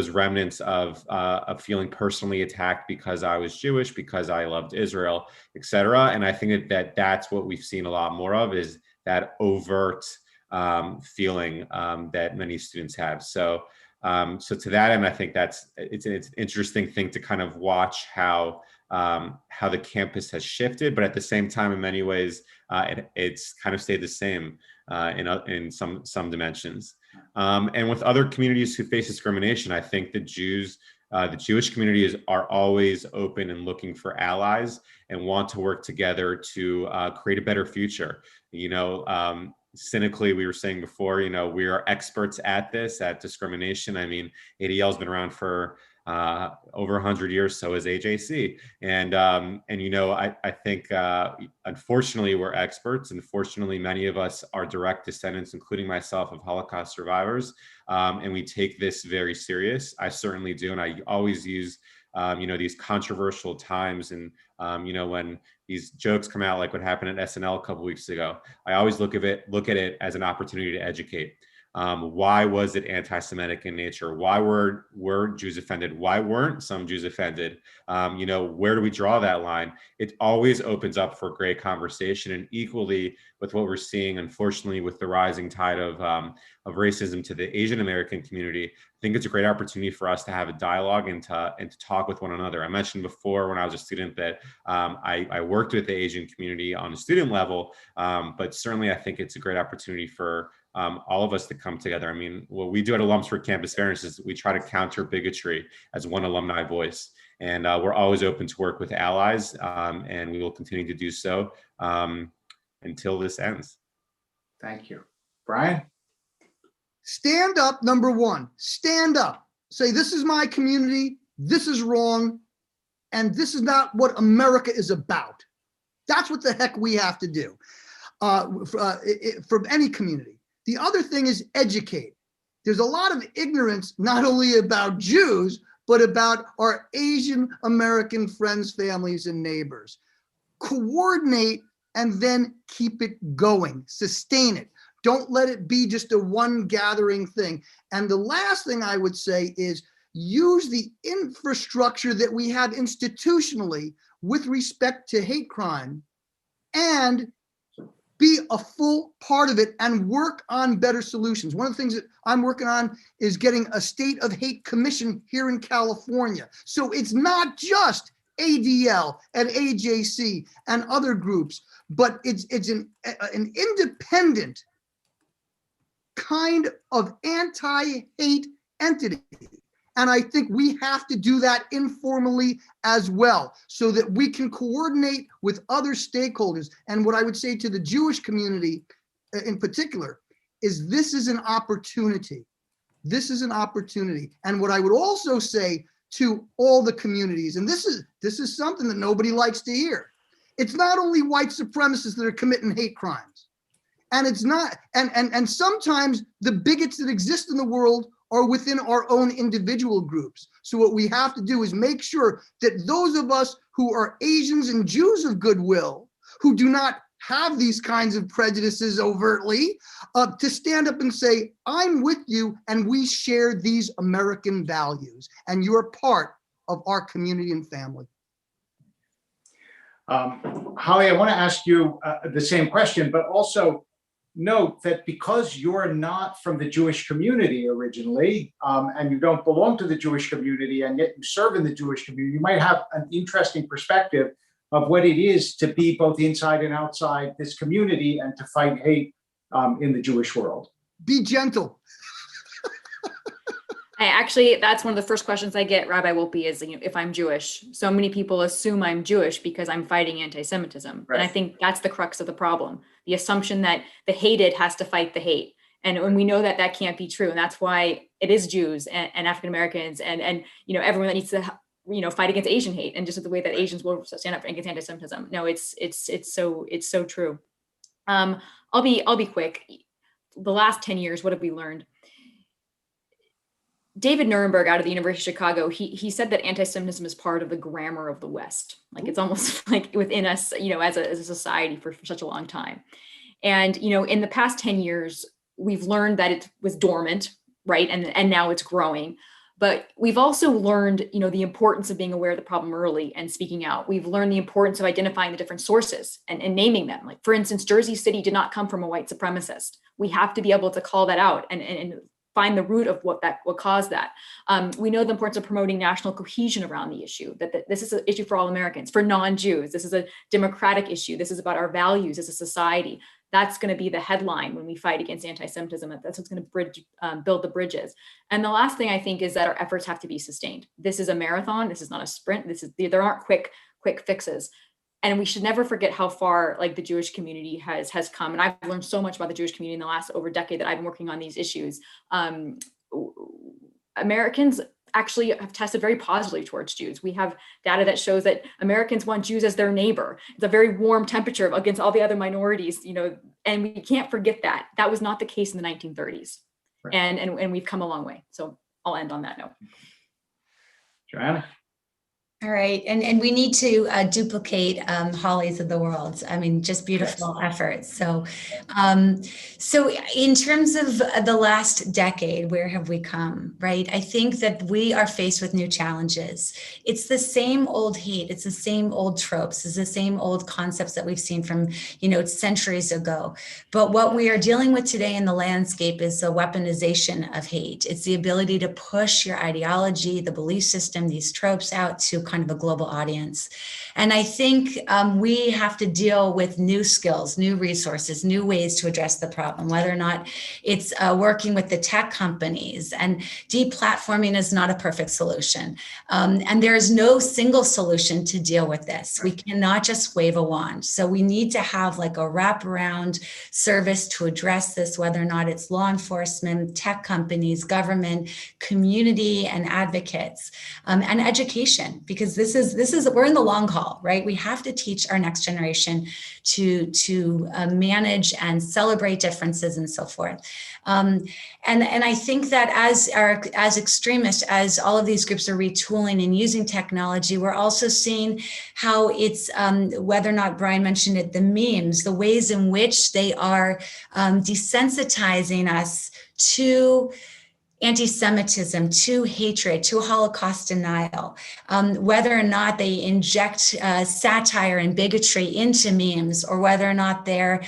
remnants of feeling personally attacked because I was Jewish, because I loved Israel, etc. And I think that's what we've seen a lot more of, is that overt feeling that many students have. So to that end, I think it's an interesting thing to kind of watch how the campus has shifted, but at the same time, in many ways, it's kind of stayed the same in some dimensions. And with other communities who face discrimination, I think the Jewish communities are always open and looking for allies and want to work together to create a better future. Cynically, we were saying before, we are experts at discrimination. I mean, ADL has been around for over 100 years, so is AJC. And I think, unfortunately, we're experts. Unfortunately, many of us are direct descendants, including myself, of Holocaust survivors. And we take this very serious. I certainly do. And I always use, these controversial times, and, when these jokes come out, like what happened at SNL a couple weeks ago, I always look at it as an opportunity to educate. Why was it anti-Semitic in nature? Why were Jews offended? Why weren't some Jews offended? Where do we draw that line? It always opens up for great conversation. And equally with what we're seeing, unfortunately, with the rising tide of racism to the Asian American community, I think it's a great opportunity for us to have a dialogue and to talk with one another. I mentioned before, when I was a student, that I worked with the Asian community on a student level, but certainly I think it's a great opportunity for all of us to come together. I mean, what we do at Alums for Campus Fairness is we try to counter bigotry as one alumni voice. And we're always open to work with allies, and we will continue to do so until this ends. Thank you. Brian? Stand up, number one. Stand up. Say, this is my community, this is wrong, and this is not what America is about. That's what the heck we have to do from any community. The other thing is educate. There's a lot of ignorance, not only about Jews, but about our Asian American friends, families, and neighbors. Coordinate and then keep it going, sustain it. Don't let it be just a one gathering thing. And the last thing I would say is use the infrastructure that we have institutionally with respect to hate crime and be a full part of it and work on better solutions. One of the things that I'm working on is getting a state of hate commission here in California. So it's not just ADL and AJC and other groups, but it's an independent kind of anti-hate entity. And I think we have to do that informally as well so that we can coordinate with other stakeholders. And what I would say to the Jewish community in particular is this is an opportunity. This is an opportunity. And what I would also say to all the communities, and this is something that nobody likes to hear. It's not only white supremacists that are committing hate crimes. And it's not, and sometimes the bigots that exist in the world are within our own individual groups. So what we have to do is make sure that those of us who are Asians and Jews of goodwill, who do not have these kinds of prejudices overtly, to stand up and say, I'm with you and we share these American values and you're part of our community and family. Holly, I want to ask you the same question, but also note that because you're not from the Jewish community originally, and you don't belong to the Jewish community, and yet you serve in the Jewish community, you might have an interesting perspective of what it is to be both inside and outside this community and to fight hate in the Jewish world. Be gentle. That's one of the first questions I get, Rabbi Wolpe, is if I'm Jewish. So many people assume I'm Jewish because I'm fighting anti-Semitism. Right. And I think that's the crux of the problem. The assumption that the hated has to fight the hate. And when we know that that can't be true. And that's why it is Jews and African-Americans and everyone that needs to fight against Asian hate, and just the way that Asians will stand up against anti-Semitism. No, it's so true. I'll be quick. The last 10 years, what have we learned? David Nuremberg out of the University of Chicago, he said that anti-Semitism is part of the grammar of the West. Like it's almost like within us, as a society for such a long time. And, in the past 10 years, we've learned that it was dormant, right? And now it's growing. But we've also learned, the importance of being aware of the problem early and speaking out. We've learned the importance of identifying the different sources and naming them. Like, for instance, Jersey City did not come from a white supremacist. We have to be able to call that out and find the root of what caused that. We know the importance of promoting national cohesion around the issue, that this is an issue for all Americans, for non-Jews. This is a democratic issue. This is about our values as a society. That's going to be the headline when we fight against anti-Semitism. That's what's going to build the bridges. And the last thing I think is that our efforts have to be sustained. This is a marathon. This is not a sprint. There aren't quick fixes. And we should never forget how far the Jewish community has come. And I've learned so much about the Jewish community in the last over a decade that I've been working on these issues. Americans actually have tested very positively towards Jews. We have data that shows that Americans want Jews as their neighbor. It's a very warm temperature against all the other minorities, and we can't forget that. That was not the case in the 1930s. Right. And we've come a long way. So I'll end on that note. Joanna? All right. And we need to duplicate Holly's of the world. I mean, just beautiful efforts. So in terms of the last decade, where have we come, right? I think that we are faced with new challenges. It's the same old hate. It's the same old tropes. It's the same old concepts that we've seen from, centuries ago. But what we are dealing with today in the landscape is the weaponization of hate. It's the ability to push your ideology, the belief system, these tropes out to kind of a global audience. And I think we have to deal with new skills, new resources, new ways to address the problem, whether or not it's working with the tech companies. And deplatforming is not a perfect solution. And there is no single solution to deal with this. We cannot just wave a wand. So we need to have a wraparound service to address this, whether or not it's law enforcement, tech companies, government, community, and advocates, and education, because because this is we're in the long haul, right? We have to teach our next generation to manage and celebrate differences and so forth. And I think that as extremists, as all of these groups are retooling and using technology, we're also seeing how it's, whether or not Brian mentioned it, the memes, the ways in which they are desensitizing us to anti-Semitism, to hatred, to Holocaust denial, whether or not they inject satire and bigotry into memes, or whether or not they're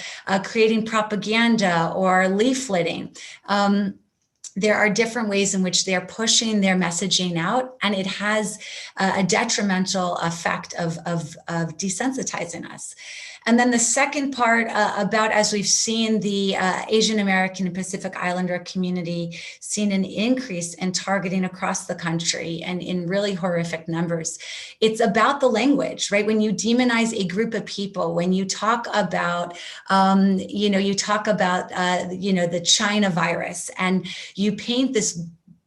creating propaganda or leafleting. There are different ways in which they're pushing their messaging out, and it has a detrimental effect of desensitizing us. And then the second part about, as we've seen the Asian American and Pacific Islander community seen an increase in targeting across the country and in really horrific numbers. It's about the language, right? When you demonize a group of people, when you talk about, the China virus, and you paint this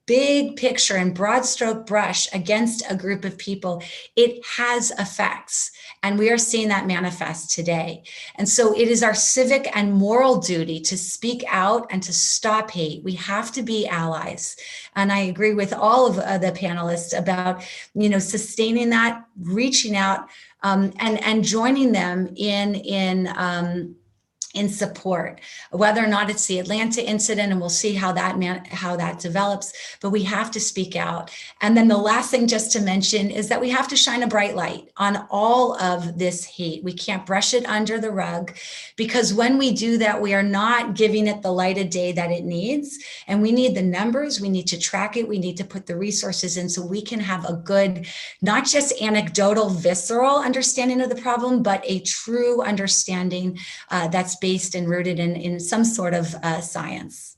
big picture and broad stroke brush against a group of people, it has effects. And we are seeing that manifest today. And so it is our civic and moral duty to speak out and to stop hate. We have to be allies. And I agree with all of the panelists about, sustaining that, reaching out, and joining them in support, whether or not it's the Atlanta incident, and we'll see how that develops, but we have to speak out. And then the last thing just to mention is that we have to shine a bright light on all of this hate. We can't brush it under the rug, because when we do that, we are not giving it the light of day that it needs. And we need the numbers, we need to track it, we need to put the resources in so we can have a good, not just anecdotal, visceral understanding of the problem, but a true understanding that's based and rooted in some sort of science.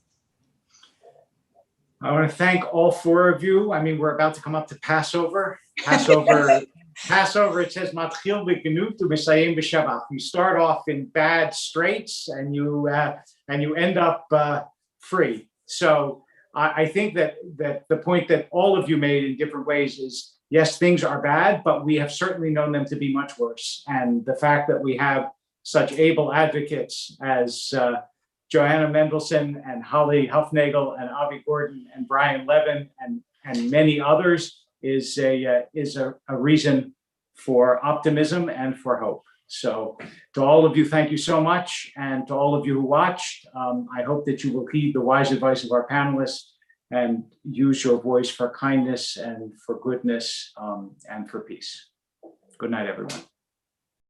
I want to thank all four of you. I mean, we're about to come up to Passover. Passover, it says, Matchil b'genut u'mesayim b'shabbat. You start off in bad straits and you end up free. So I think that the point that all of you made in different ways is, yes, things are bad, but we have certainly known them to be much worse. And the fact that we have such able advocates as Joanna Mendelson and Holly Huffnagel and Avi Gordon and Brian Levin and many others is a reason for optimism and for hope. So to all of you, thank you so much. And to all of you who watched, I hope that you will heed the wise advice of our panelists and use your voice for kindness and for goodness and for peace. Good night, everyone.